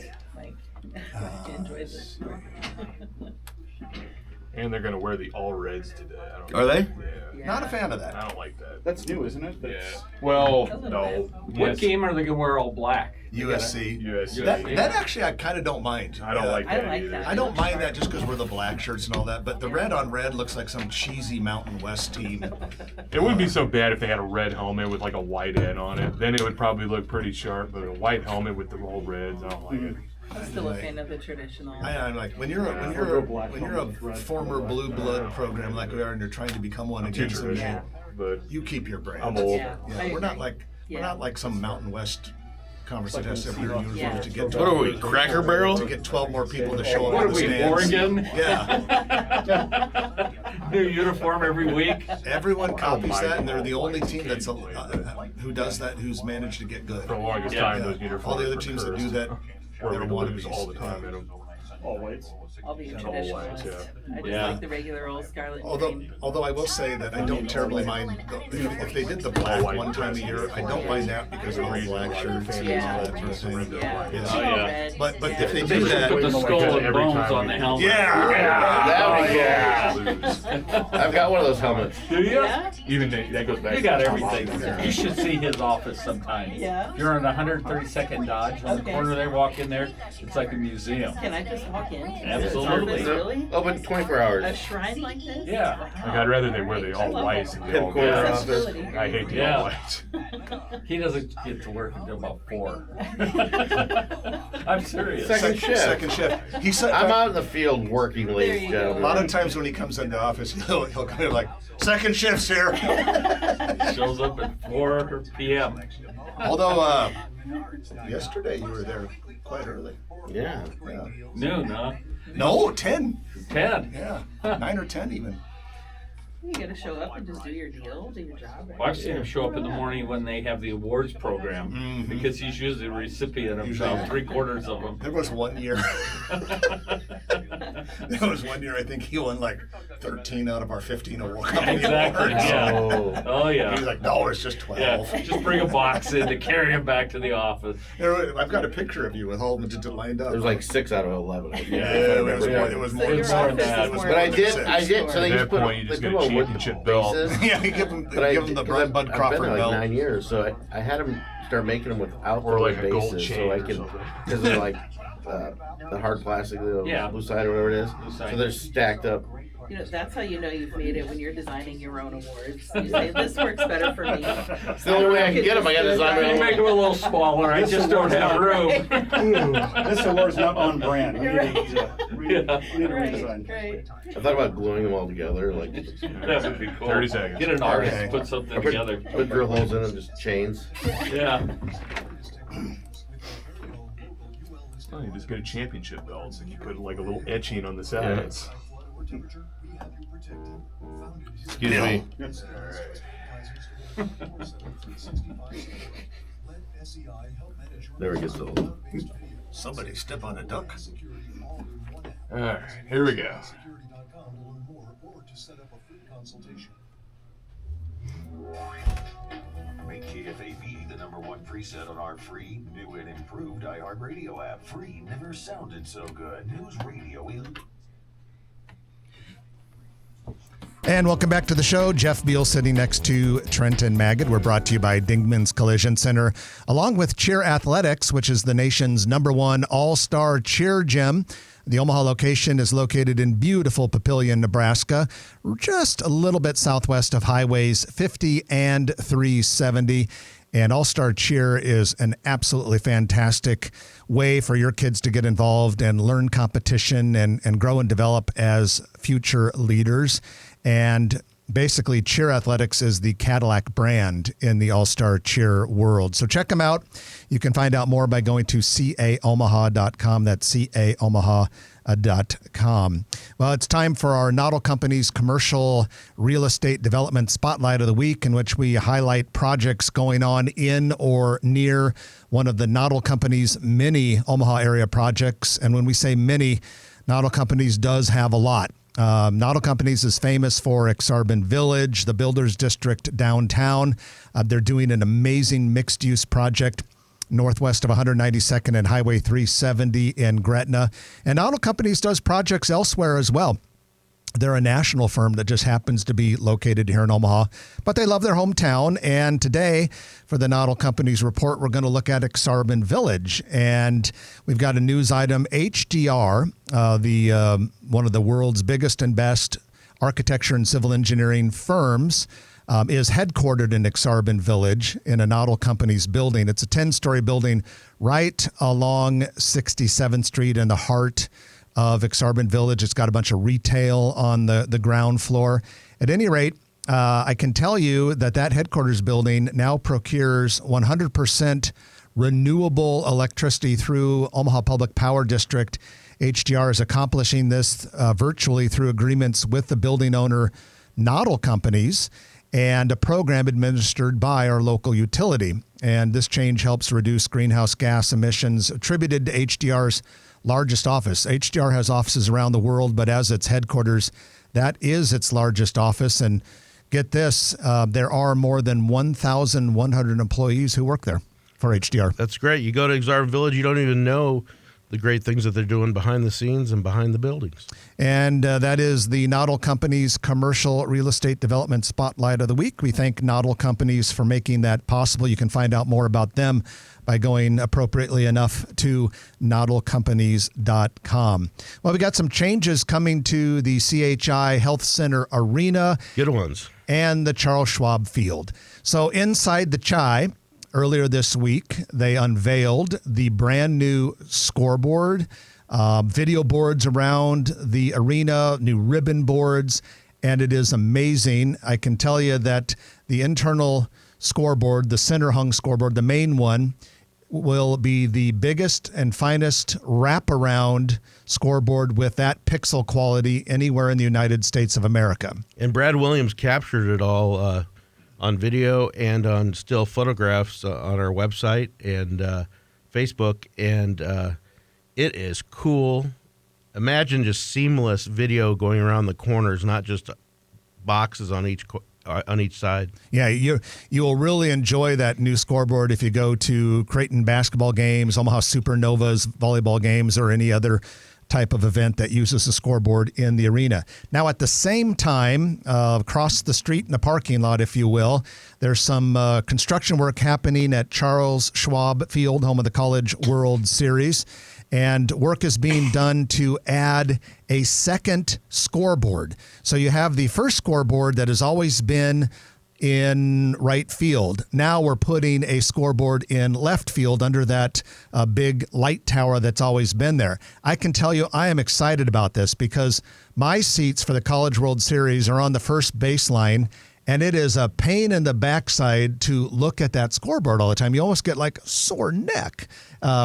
[SPEAKER 5] And they're gonna wear the all reds today. I don't
[SPEAKER 3] Are they?
[SPEAKER 5] Yeah.
[SPEAKER 1] Not a fan of
[SPEAKER 5] I
[SPEAKER 1] that.
[SPEAKER 5] don't like that.
[SPEAKER 11] That's new, isn't it?
[SPEAKER 5] Yeah. Well, no.
[SPEAKER 6] What game are they going to wear all black?
[SPEAKER 1] USC.
[SPEAKER 5] USC.
[SPEAKER 1] That actually I kind of don't mind.
[SPEAKER 5] I don't like that.
[SPEAKER 4] I like
[SPEAKER 5] either.
[SPEAKER 4] that.
[SPEAKER 1] I don't mind that just because we're the black shirts and all that, but the red on red looks like some cheesy Mountain West team.
[SPEAKER 5] It wouldn't be so bad if they had a red helmet with like a white head on it. Then it would probably look pretty sharp. But a white helmet with the all reds, I don't like it.
[SPEAKER 4] I'm still a fan of the traditional.
[SPEAKER 1] I'm like when you're a former blue blood program like we are, and you're trying to become one
[SPEAKER 5] Too
[SPEAKER 1] against them,
[SPEAKER 5] traditional, but
[SPEAKER 1] you keep your brand.
[SPEAKER 5] I'm old.
[SPEAKER 4] Yeah,
[SPEAKER 1] Yeah,
[SPEAKER 4] I
[SPEAKER 1] we're not
[SPEAKER 4] agree.
[SPEAKER 1] like some Mountain West conference that has every uniform
[SPEAKER 4] Yeah.
[SPEAKER 1] to get.
[SPEAKER 3] What are we, Cracker Barrel?
[SPEAKER 1] To get 12 more people to show up
[SPEAKER 6] What
[SPEAKER 1] in
[SPEAKER 6] are
[SPEAKER 1] the
[SPEAKER 6] we,
[SPEAKER 1] stands.
[SPEAKER 6] Oregon?
[SPEAKER 1] Yeah,
[SPEAKER 6] New uniform every week.
[SPEAKER 1] everyone copies
[SPEAKER 5] my
[SPEAKER 1] that, and they're
[SPEAKER 5] God.
[SPEAKER 1] the only team that's who does that, who's managed to get good.
[SPEAKER 5] For the longest
[SPEAKER 6] Yeah.
[SPEAKER 5] time,
[SPEAKER 1] Yeah.
[SPEAKER 5] those uniforms.
[SPEAKER 1] All the other
[SPEAKER 5] were
[SPEAKER 1] teams that
[SPEAKER 5] cursed.
[SPEAKER 1] do that,
[SPEAKER 5] Or
[SPEAKER 1] they're
[SPEAKER 5] we lose
[SPEAKER 1] wannabes.
[SPEAKER 5] all the time in them.
[SPEAKER 11] All whites.
[SPEAKER 4] I'll be a
[SPEAKER 5] And all
[SPEAKER 4] traditionalist.
[SPEAKER 5] whites, yeah.
[SPEAKER 4] I just
[SPEAKER 6] Yeah.
[SPEAKER 4] like the regular old scarlet and green.
[SPEAKER 1] Although I will say that I don't terribly mind if they did the black one time a year. I don't mind that because of all black shirts and all that sort of thing.
[SPEAKER 4] Yeah.
[SPEAKER 1] Yeah.
[SPEAKER 6] Oh, yeah.
[SPEAKER 4] Red,
[SPEAKER 1] But
[SPEAKER 4] yeah.
[SPEAKER 1] if they
[SPEAKER 6] They
[SPEAKER 1] do
[SPEAKER 6] should put the
[SPEAKER 1] that,
[SPEAKER 6] skull and
[SPEAKER 5] every
[SPEAKER 6] bones
[SPEAKER 5] time
[SPEAKER 6] on
[SPEAKER 5] we-
[SPEAKER 6] the helmet.
[SPEAKER 3] Yeah. I've got one of those helmets.
[SPEAKER 6] Do you?
[SPEAKER 4] Yeah.
[SPEAKER 5] Even that goes back.
[SPEAKER 6] You
[SPEAKER 5] to
[SPEAKER 6] got
[SPEAKER 5] the
[SPEAKER 6] everything.
[SPEAKER 5] top.
[SPEAKER 6] You should see his office sometime.
[SPEAKER 4] Yeah.
[SPEAKER 6] You're on 132nd Dodge on the
[SPEAKER 4] Okay.
[SPEAKER 6] corner there. Walk in there. It's like a museum.
[SPEAKER 4] Can I just walk in?
[SPEAKER 6] Absolutely.
[SPEAKER 4] Really?
[SPEAKER 3] Open 24
[SPEAKER 4] A
[SPEAKER 3] hours.
[SPEAKER 4] shrine like this?
[SPEAKER 6] Yeah.
[SPEAKER 5] Like, I'd rather they wear the all whites and the all
[SPEAKER 3] Headquarters
[SPEAKER 5] reds.
[SPEAKER 3] office.
[SPEAKER 4] Accessibility.
[SPEAKER 5] I hate the
[SPEAKER 6] Yeah.
[SPEAKER 5] all whites.
[SPEAKER 6] He doesn't get to work until about 4. I'm serious.
[SPEAKER 3] Second shift.
[SPEAKER 1] second shift. He said
[SPEAKER 3] I'm out in the field working,
[SPEAKER 4] There
[SPEAKER 3] ladies
[SPEAKER 4] you
[SPEAKER 3] and
[SPEAKER 4] go.
[SPEAKER 1] a
[SPEAKER 3] gentlemen.
[SPEAKER 1] lot of times when he comes into office, he'll kind of like second shifts here.
[SPEAKER 6] Shows up at 4 p.m.
[SPEAKER 1] Although yesterday you were there quite early.
[SPEAKER 3] Yeah.
[SPEAKER 1] Yeah.
[SPEAKER 6] Noon, huh?
[SPEAKER 1] No, 10.
[SPEAKER 6] 10.
[SPEAKER 1] Yeah, 9 or 10 even.
[SPEAKER 4] You gotta show up and just do your deal, do your job. Right?
[SPEAKER 6] Well, I've seen him show up in the morning when they have the awards program
[SPEAKER 1] Mhm.
[SPEAKER 6] because he's usually the recipient of
[SPEAKER 1] Usually.
[SPEAKER 6] about 3/4 of them.
[SPEAKER 1] There was one year. There was one year I think he won like 13 out of our 15 award.
[SPEAKER 6] Exactly.
[SPEAKER 1] awards.
[SPEAKER 6] Yeah.
[SPEAKER 3] Oh.
[SPEAKER 6] Oh
[SPEAKER 1] He
[SPEAKER 6] yeah.
[SPEAKER 1] was like, no, it's just 12.
[SPEAKER 6] Yeah. Just bring a box in to carry him back to the office.
[SPEAKER 1] I've got a picture of you with all of them lined up.
[SPEAKER 3] It was like 6 out of 11.
[SPEAKER 1] yeah, it was more, it was
[SPEAKER 4] So
[SPEAKER 1] more
[SPEAKER 4] your
[SPEAKER 1] than
[SPEAKER 6] more
[SPEAKER 4] office
[SPEAKER 6] than that.
[SPEAKER 4] is more
[SPEAKER 3] But I
[SPEAKER 4] like
[SPEAKER 3] did,
[SPEAKER 1] six.
[SPEAKER 3] I did. So they
[SPEAKER 5] At
[SPEAKER 3] just
[SPEAKER 5] that
[SPEAKER 3] put,
[SPEAKER 5] point, you
[SPEAKER 3] they
[SPEAKER 5] just
[SPEAKER 3] put
[SPEAKER 5] get a
[SPEAKER 3] them on wooden
[SPEAKER 5] championship belt.
[SPEAKER 3] bases.
[SPEAKER 1] Yeah, you give him
[SPEAKER 3] But I,
[SPEAKER 1] the
[SPEAKER 3] because
[SPEAKER 1] Bud
[SPEAKER 3] I've
[SPEAKER 1] Crawford
[SPEAKER 3] been there
[SPEAKER 1] belt.
[SPEAKER 3] like 9 years, so I had them start making them without
[SPEAKER 5] Or
[SPEAKER 3] the
[SPEAKER 5] like a gold
[SPEAKER 3] bases,
[SPEAKER 5] chain
[SPEAKER 3] so I
[SPEAKER 5] or
[SPEAKER 3] can,
[SPEAKER 5] something.
[SPEAKER 3] because they're like the hard plastic, the
[SPEAKER 6] Yeah.
[SPEAKER 3] lucite or whatever it is.
[SPEAKER 6] Lucite.
[SPEAKER 3] So they're stacked up.
[SPEAKER 4] You know, that's how you know you've made it when you're designing your own awards. You say, this works better for me.
[SPEAKER 3] It's the only way I can get them. I got to design my
[SPEAKER 6] You make
[SPEAKER 3] own.
[SPEAKER 6] him a little smaller. I just don't have room.
[SPEAKER 11] This award's not on brand. We need to
[SPEAKER 4] Right,
[SPEAKER 11] redesign.
[SPEAKER 4] right.
[SPEAKER 3] I thought about gluing them all together, like
[SPEAKER 6] That would be cool.
[SPEAKER 5] 30 seconds.
[SPEAKER 6] Get an artist
[SPEAKER 1] Okay.
[SPEAKER 6] to put something
[SPEAKER 3] put
[SPEAKER 6] together.
[SPEAKER 3] drill holes in them, just chains.
[SPEAKER 6] Yeah.
[SPEAKER 5] Oh, you just get a championship belt and you put like a little etching on the sides.
[SPEAKER 3] Excuse me. There we go.
[SPEAKER 1] Somebody step on a duck.
[SPEAKER 5] All right, here we go.
[SPEAKER 7] Make KFAB the #1 preset on our free, new and improved iHeartRadio app. Free never sounded so good. News radio is...
[SPEAKER 1] And welcome back to the show. Jeff Beal sitting next to Trenton Magid. We're brought to you by Dingman's Collision Center, along with Cheer Athletics, which is the nation's #1 all-star cheer gym. The Omaha location is located in beautiful Papillion, Nebraska, just a little bit southwest of highways 50 and 370. And All-Star Cheer is an absolutely fantastic way for your kids to get involved and learn competition and grow and develop as future leaders. And basically, Cheer Athletics is the Cadillac brand in the All-Star Cheer world. So check them out. You can find out more by going to caomaha.com. That's caomaha.com. Well, it's time for our Noddle Company's commercial real estate development spotlight of the week, in which we highlight projects going on in or near one of the Noddle Company's many Omaha area projects. And when we say many, Noddle Companies does have a lot. Noddle Companies is famous for Exarban Village, the Builders District downtown. They're doing an amazing mixed-use project northwest of 192nd and Highway 370 in Gretna. And Noddle Companies does projects elsewhere as well. They're a national firm that just happens to be located here in Omaha, but they love their hometown. And today, for the Noddle Companies report, we're going to look at Exarban Village. And we've got a news item. HDR, one of the world's biggest and best architecture and civil engineering firms, is headquartered in Exarban Village in a Noddle Companies building. It's a 10-story building right along 67th Street in the heart of Exarban Village. It's got a bunch of retail on the ground floor. At any rate, I can tell you that headquarters building now procures 100% renewable electricity through Omaha Public Power District. HDR is accomplishing this virtually through agreements with the building owner, Noddle Companies, and a program administered by our local utility. And this change helps reduce greenhouse gas emissions, attributed to HDR's largest office. HDR has offices around the world, but as its headquarters, that is its largest office. And get this, there are more than 1,100 employees who work there for HDR.
[SPEAKER 2] That's great. You go to Exarban Village, you don't even know the great things that they're doing behind the scenes and behind the buildings.
[SPEAKER 1] And that is the Noddle Companies Commercial Real Estate Development Spotlight of the Week. We thank Noddle Companies for making that possible. You can find out more about them by going appropriately enough to noddlecompanies.com. Well, we got some changes coming to the CHI Health Center Arena.
[SPEAKER 2] Good ones.
[SPEAKER 1] And the Charles Schwab Field. So inside the Chi, earlier this week, they unveiled the brand new scoreboard, video boards around the arena, new ribbon boards, and it is amazing. I can tell you that the internal scoreboard, the center hung scoreboard, the main one, will be the biggest and finest wraparound scoreboard with that pixel quality anywhere in the United States of America.
[SPEAKER 2] And Brad Williams captured it all on video and on still photographs on our website and Facebook, and it is cool. Imagine just seamless video going around the corners, not just boxes on each side.
[SPEAKER 1] Yeah, you will really enjoy that new scoreboard if you go to Creighton basketball games, Omaha Supernovas volleyball games, or any other type of event that uses a scoreboard in the arena. Now, at the same time, across the street in the parking lot, if you will, there's some construction work happening at Charles Schwab Field, home of the College World Series. And work is being done to add a second scoreboard. So you have the first scoreboard that has always been in right field. Now we're putting a scoreboard in left field under that big light tower that's always been there. I can tell you I am excited about this because my seats for the College World Series are on the first baseline, and it is a pain in the backside to look at that scoreboard all the time. You almost get like a sore neck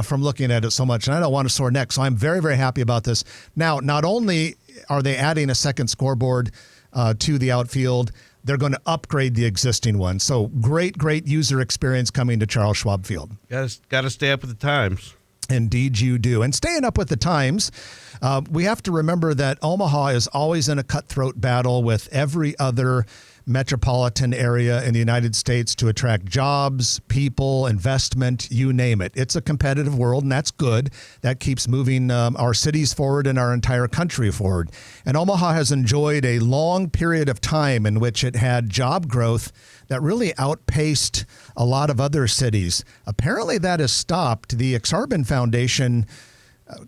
[SPEAKER 1] from looking at it so much, and I don't want a sore neck, so I'm very, very happy about this. Now, not only are they adding a second scoreboard to the outfield, they're going to upgrade the existing one. So great user experience coming to Charles Schwab Field.
[SPEAKER 2] Got to stay up with the times.
[SPEAKER 1] Indeed you do. And staying up with the times, we have to remember that Omaha is always in a cutthroat battle with every other metropolitan area in the United States to attract jobs, people, investment, you name it. It's a competitive world, and that's good. That keeps moving our cities forward and our entire country forward. And Omaha has enjoyed a long period of time in which it had job growth that really outpaced a lot of other cities. Apparently that has stopped. The Exarban Foundation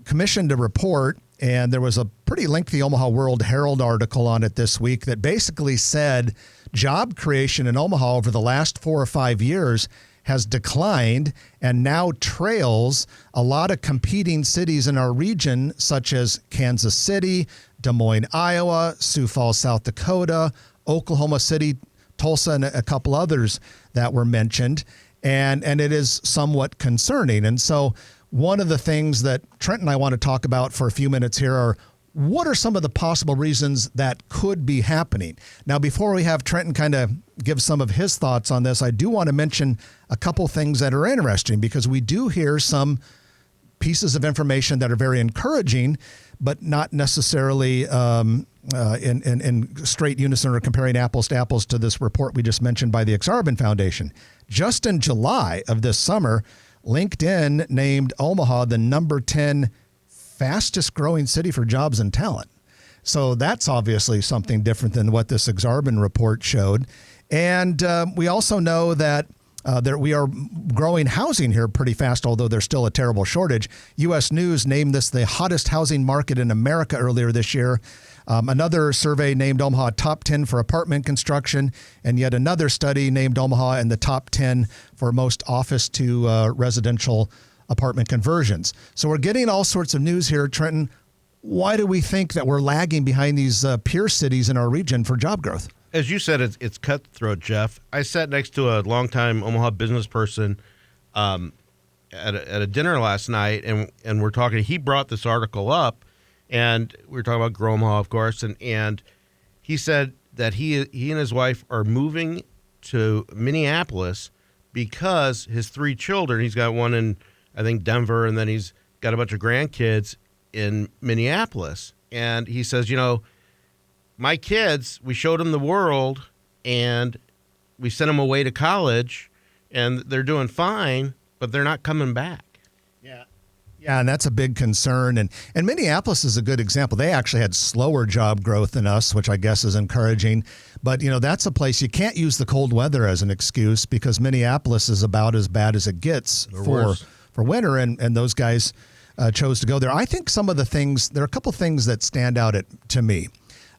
[SPEAKER 1] commissioned a report, and there was a pretty lengthy Omaha World Herald article on it this week that basically said job creation in Omaha over the last 4 or 5 years has declined and now trails a lot of competing cities in our region, such as Kansas City, Des Moines, Iowa, Sioux Falls, South Dakota, Oklahoma City, Tulsa, and a couple others that were mentioned. And it is somewhat concerning. And so one of the things that Trent and I want to talk about for a few minutes here are what are some of the possible reasons that could be happening? Now, before we have Trenton kind of give some of his thoughts on this, I do want to mention a couple things that are interesting because we do hear some pieces of information that are very encouraging, but not necessarily in straight unison or comparing apples to apples to this report we just mentioned by the Exarban Foundation. Just in July of this summer, LinkedIn named Omaha the number 10 fastest growing city for jobs and talent. So that's obviously something different than what this Exarban report showed. And we also know that we are growing housing here pretty fast, although there's still a terrible shortage. U.S. News named this the hottest housing market in America earlier this year. Another survey named Omaha top 10 for apartment construction, and yet another study named Omaha in the top 10 for most office to residential apartment conversions. So we're getting all sorts of news here. Trenton, why do we think that we're lagging behind these peer cities in our region for job growth?
[SPEAKER 2] As you said, it's cutthroat, Jeff. I sat next to a longtime Omaha business person at a dinner last night, and we're talking. He brought this article up, and we were talking about Grow Omaha, of course, and he said that he and his wife are moving to Minneapolis because his 3 children, he's got one in, I think, Denver, and then he's got a bunch of grandkids in Minneapolis. And he says, my kids, we showed them the world, and we sent them away to college, and they're doing fine, but they're not coming back.
[SPEAKER 1] Yeah, and that's a big concern. And Minneapolis is a good example. They actually had slower job growth than us, which I guess is encouraging. But, that's a place you can't use the cold weather as an excuse because Minneapolis is about as bad as it gets for winter, and those guys chose to go there. I think there are a couple things that stand out to me.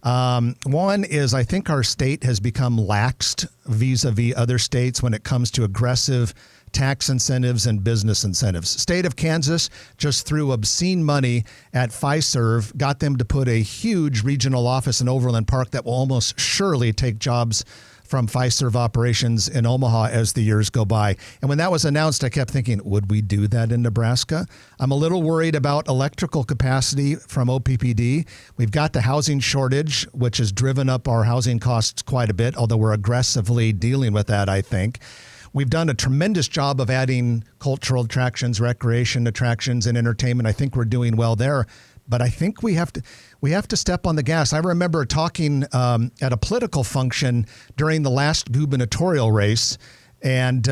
[SPEAKER 1] One is I think our state has become laxed vis-a-vis other states when it comes to aggressive tax incentives and business incentives. State of Kansas just threw obscene money at Fiserv, got them to put a huge regional office in Overland Park that will almost surely take jobs from Fiserv operations in Omaha as the years go by. And when that was announced, I kept thinking, would we do that in Nebraska? I'm a little worried about electrical capacity from OPPD. We've got the housing shortage, which has driven up our housing costs quite a bit, although we're aggressively dealing with that, I think. We've done a tremendous job of adding cultural attractions, recreation attractions, and entertainment. I think we're doing well there. But I think we have to step on the gas. I remember talking at a political function during the last gubernatorial race, and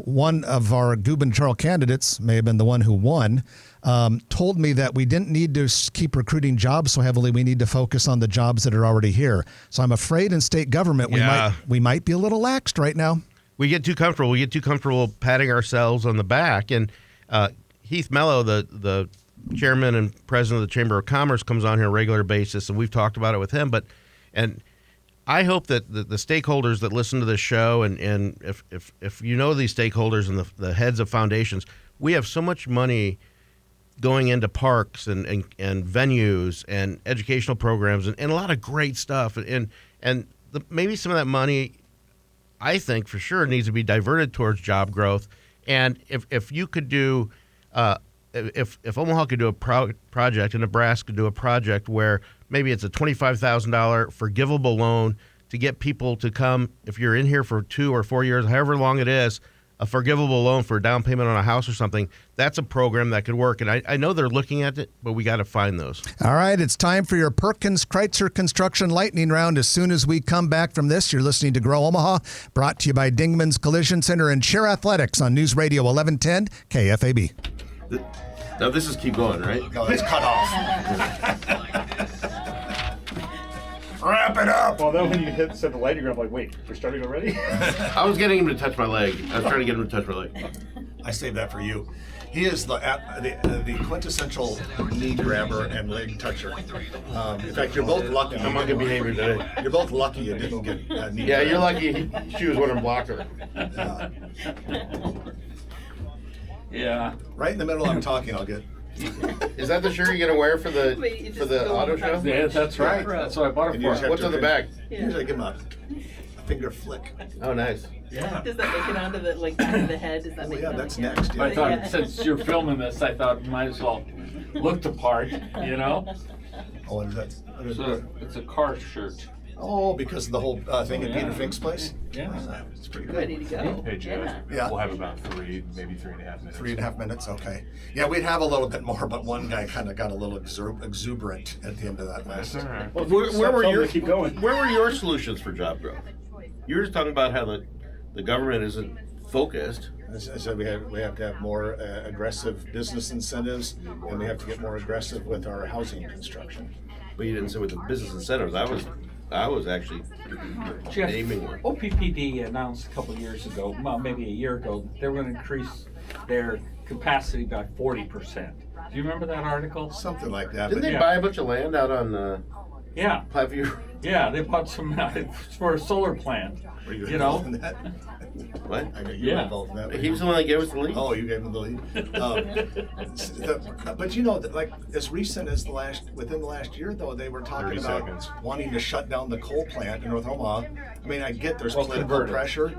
[SPEAKER 1] one of our gubernatorial candidates, may have been the one who won, told me that we didn't need to keep recruiting jobs so heavily. We need to focus on the jobs that are already here. So I'm afraid in state government we might be a little laxed right now.
[SPEAKER 2] We get too comfortable. We get too comfortable patting ourselves on the back. And Heath Mello, the chairman and president of the Chamber of Commerce, comes on here on a regular basis, and we've talked about it with him. And I hope that the stakeholders that listen to this show, and if you know these stakeholders and the heads of foundations, we have so much money going into parks and venues and educational programs and a lot of great stuff. And maybe some of that money, I think for sure, needs to be diverted towards job growth. And if you could do, if Omaha could do a project and Nebraska could do a project where maybe it's a $25,000 forgivable loan to get people to come, if you're in here for 2 or 4 years, however long it is, a forgivable loan for a down payment on a house or something, that's a program that could work. And I know they're looking at it, but we got to find those.
[SPEAKER 1] All right, it's time for your Perkins Kreitzer Construction Lightning Round. As soon as we come back from this, you're listening to Grow Omaha, brought to you by Dingman's Collision Center and Share Athletics on News Radio 1110 KFAB.
[SPEAKER 3] Now this is keep going, right?
[SPEAKER 11] It's cut off. Wrap it up. Well, then when you said the lightning, I'm like, wait, we're starting already?
[SPEAKER 3] I was getting him to touch my leg. I was trying to get him to touch my leg.
[SPEAKER 8] I saved that for you.
[SPEAKER 1] He is the quintessential knee grabber and leg toucher. In fact, you're both lucky.
[SPEAKER 3] I'm on good behavior today.
[SPEAKER 1] You're both lucky you didn't get knee.
[SPEAKER 3] Yeah,
[SPEAKER 1] grabbed.
[SPEAKER 3] you're lucky she was one and blocked her.
[SPEAKER 6] Yeah.
[SPEAKER 1] Right in the middle, I'm talking. I'll get.
[SPEAKER 3] Is that the shirt you're gonna wear for the auto show?
[SPEAKER 6] Yeah, that's right. That's what I bought it
[SPEAKER 1] And you just
[SPEAKER 6] for.
[SPEAKER 1] have
[SPEAKER 3] What's
[SPEAKER 1] to
[SPEAKER 3] on the back?
[SPEAKER 1] Usually give him a finger flick.
[SPEAKER 3] Oh, nice.
[SPEAKER 6] Yeah.
[SPEAKER 4] Does that make it onto the back of the head? Does that
[SPEAKER 1] Oh,
[SPEAKER 4] make
[SPEAKER 1] yeah,
[SPEAKER 4] that
[SPEAKER 1] that's
[SPEAKER 4] like-
[SPEAKER 1] next.
[SPEAKER 6] I
[SPEAKER 1] Yeah.
[SPEAKER 6] thought since you're filming this, I thought might as well look the part, you know?
[SPEAKER 1] Oh, what is that? What is that?
[SPEAKER 6] It's a car shirt.
[SPEAKER 1] Oh, because of the whole thing at
[SPEAKER 6] Yeah.
[SPEAKER 1] Peter Fink's place?
[SPEAKER 6] Yeah.
[SPEAKER 1] It's pretty good.
[SPEAKER 4] Ready to go.
[SPEAKER 5] Hey, Joe.
[SPEAKER 1] Yeah.
[SPEAKER 5] We'll have about maybe 3.5 minutes.
[SPEAKER 1] 3.5 minutes, okay. Yeah, we'd have a little bit more, but one guy kind of got a little exuberant at the end of that
[SPEAKER 5] That's
[SPEAKER 1] list.
[SPEAKER 5] all right.
[SPEAKER 3] Where were
[SPEAKER 11] Tell
[SPEAKER 3] your
[SPEAKER 11] them to keep going.
[SPEAKER 3] Where were your solutions for job growth? You were just talking about how the government isn't focused.
[SPEAKER 1] As I said, we have to have more aggressive business incentives, and we have to get more aggressive with our housing construction.
[SPEAKER 3] But you didn't say with the business incentives. I was actually
[SPEAKER 6] Jeff,
[SPEAKER 3] naming one.
[SPEAKER 6] OPPD announced a couple of years ago, well, maybe a year ago, that they were going to increase their capacity by 40%. Do you remember that article?
[SPEAKER 1] Something like that.
[SPEAKER 3] Didn't
[SPEAKER 1] but
[SPEAKER 3] they
[SPEAKER 6] yeah.
[SPEAKER 3] buy a bunch of land out on
[SPEAKER 6] Yeah,
[SPEAKER 3] Platteview?
[SPEAKER 6] yeah, they bought some for a solar plant.
[SPEAKER 1] were you
[SPEAKER 6] You know?
[SPEAKER 1] involved in that?
[SPEAKER 3] What?
[SPEAKER 1] I know you were
[SPEAKER 6] Yeah.
[SPEAKER 1] involved in that.
[SPEAKER 3] He was the one that gave us the lead.
[SPEAKER 1] Oh, you gave him the lead. But you know, like as recent as within the last year, though, they were talking
[SPEAKER 5] 30
[SPEAKER 1] about
[SPEAKER 5] seconds.
[SPEAKER 1] wanting to shut down the coal plant in North Omaha. I mean, I get there's
[SPEAKER 6] Well,
[SPEAKER 1] political
[SPEAKER 6] converted.
[SPEAKER 1] pressure.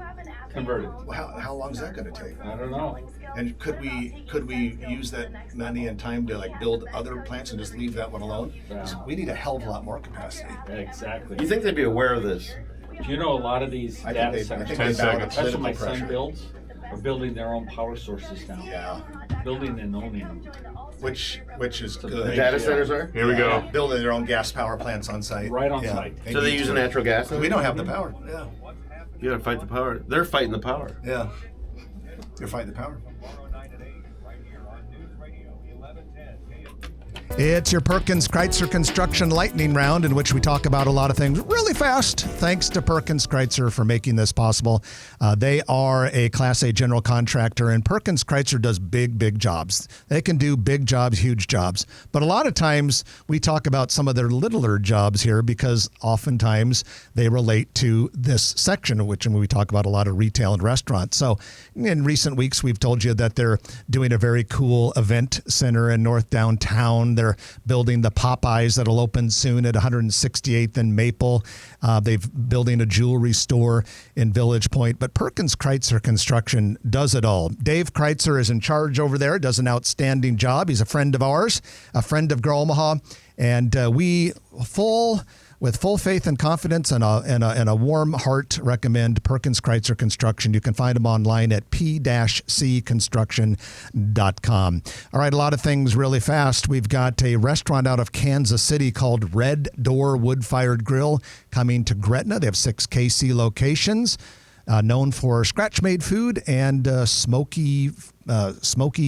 [SPEAKER 6] Converted.
[SPEAKER 1] Well, how long is that going to take?
[SPEAKER 6] I don't know.
[SPEAKER 1] And could we use that money and time to like build other plants and just leave that one alone?
[SPEAKER 6] Yeah.
[SPEAKER 1] We need a hell of a lot more capacity.
[SPEAKER 6] Exactly.
[SPEAKER 3] You think they'd be aware of this?
[SPEAKER 6] Do you know a lot of these
[SPEAKER 1] I
[SPEAKER 6] data
[SPEAKER 1] think
[SPEAKER 6] centers,
[SPEAKER 1] they
[SPEAKER 5] 10
[SPEAKER 1] bow to
[SPEAKER 5] seconds.
[SPEAKER 6] that's what
[SPEAKER 1] political
[SPEAKER 6] my son
[SPEAKER 1] pressure.
[SPEAKER 6] builds, are building their own power sources now.
[SPEAKER 1] Yeah,
[SPEAKER 6] Building and owning them.
[SPEAKER 1] which is
[SPEAKER 6] The
[SPEAKER 3] The
[SPEAKER 1] good.
[SPEAKER 3] data centers are?
[SPEAKER 5] Here we go.
[SPEAKER 1] Building their own gas power plants on site.
[SPEAKER 6] Right on
[SPEAKER 1] Yeah,
[SPEAKER 6] site.
[SPEAKER 3] So they
[SPEAKER 1] need
[SPEAKER 3] use
[SPEAKER 1] to.
[SPEAKER 3] natural gas?
[SPEAKER 1] We don't have the power. Yeah,
[SPEAKER 3] You gotta fight the power. They're fighting the power.
[SPEAKER 1] yeah. You're fighting the power. It's your Perkins Kreitzer Construction Lightning Round, in which we talk about a lot of things really fast. Thanks to Perkins Kreitzer for making this possible. They are a Class A general contractor, and Perkins Kreitzer does big jobs. They can do big jobs, huge jobs. But a lot of times we talk about some of their littler jobs here because oftentimes they relate to this section, which we talk about a lot of retail and restaurants. So in recent weeks, we've told you that they're doing a very cool event center in North Downtown. They're building the Popeyes that'll open soon at 168th and Maple. They've building a jewelry store in Village Point. But Perkins Kreitzer Construction does it all. Dave Kreitzer is in charge over there, does an outstanding job. He's a friend of ours, a friend of Grow Omaha. And with full faith and confidence and a warm heart, recommend Perkins Kreitzer Construction. You can find them online at p-cconstruction.com. All right, a lot of things really fast. We've got a restaurant out of Kansas City called Red Door Wood-Fired Grill coming to Gretna. They have 6 KC locations. Known for scratch-made food and smoky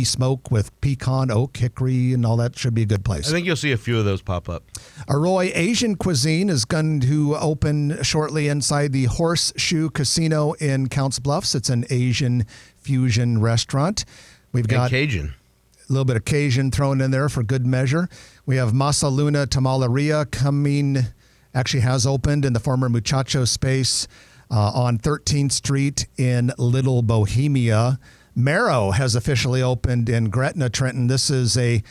[SPEAKER 1] smoke with pecan, oak, hickory, and all that. Should be a good place.
[SPEAKER 2] I think you'll see a few of those pop up.
[SPEAKER 1] Arroy Asian Cuisine is going to open shortly inside the Horseshoe Casino in Counts Bluffs. It's an Asian fusion restaurant. We've got
[SPEAKER 2] Cajun.
[SPEAKER 1] a little bit of Cajun thrown in there for good measure. We have Masa Luna Tamaleria actually has opened in the former Muchacho space on 13th Street in Little Bohemia. Marrow has officially opened in Gretna, Trenton. This is a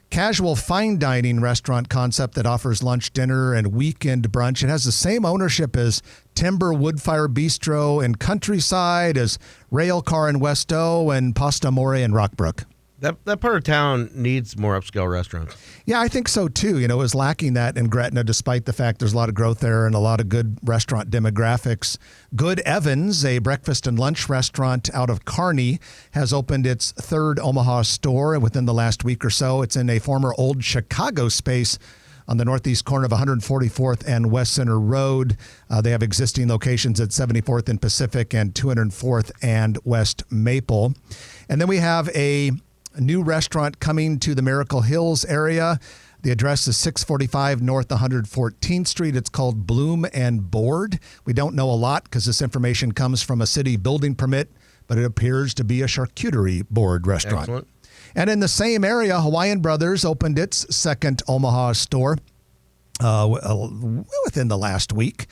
[SPEAKER 1] casual fine dining restaurant concept that offers lunch, dinner, and weekend brunch. It has the same ownership as Timber Woodfire Bistro in Countryside, as Railcar in Westoe, and Pasta More in Rockbrook.
[SPEAKER 2] That part of town needs more upscale restaurants.
[SPEAKER 1] Yeah, I think so too. It was lacking that in Gretna, despite the fact there's a lot of growth there and a lot of good restaurant demographics. Good Evans, a breakfast and lunch restaurant out of Kearney, has opened its 3rd Omaha store within the last week or so. It's in a former old Chicago space on the northeast corner of 144th and West Center Road. They have existing locations at 74th and Pacific and 204th and West Maple. And then we have a new restaurant coming to the Miracle Hills area. The address is 645 North 114th Street. It's called Bloom and Board. We don't know a lot because this information comes from a city building permit, but it appears to be a charcuterie board restaurant.
[SPEAKER 2] Excellent.
[SPEAKER 1] And in the same area, Hawaiian Brothers opened its second Omaha store within the last week.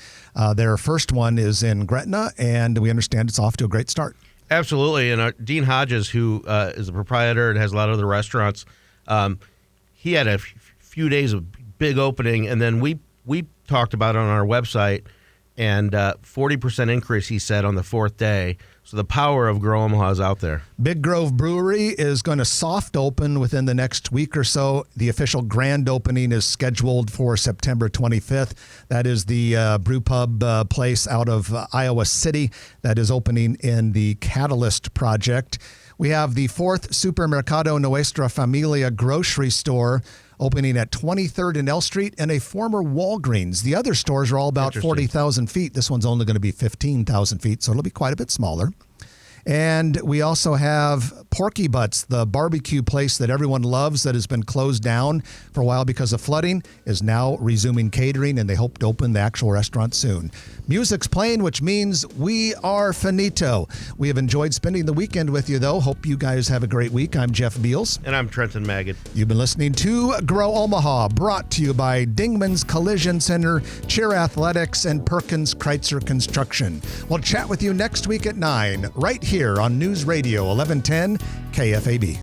[SPEAKER 1] Their first one is in Gretna, and we understand it's off to a great start.
[SPEAKER 2] Absolutely. And Dean Hodges, who is a proprietor and has a lot of other restaurants, he had a few days of big opening, and then we talked about it on our website, and 40% increase, he said, on the fourth day. So the power of Grow Omaha is out there.
[SPEAKER 1] Big Grove Brewery is going to soft open within the next week or so. The official grand opening is scheduled for September 25th. That is the brew pub place out of Iowa City that is opening in the Catalyst project. We have the fourth Supermercado Nuestra Familia grocery store opening at 23rd and L Street and a former Walgreens. The other stores are all about 40,000 feet. This one's only going to be 15,000 feet, so it'll be quite a bit smaller. And we also have Porky Butts, the barbecue place that everyone loves that has been closed down for a while because of flooding, is now resuming catering, and they hope to open the actual restaurant soon. Music's playing, which means we are finito. We have enjoyed spending the weekend with you, though. Hope you guys have a great week. I'm Jeff Beals.
[SPEAKER 2] And I'm Trenton Magid.
[SPEAKER 1] You've been listening to Grow Omaha, brought to you by Dingman's Collision Center, Cheer Athletics, and Perkins Kreitzer Construction. We'll chat with you next week at 9, right here on News Radio 1110 KFAB.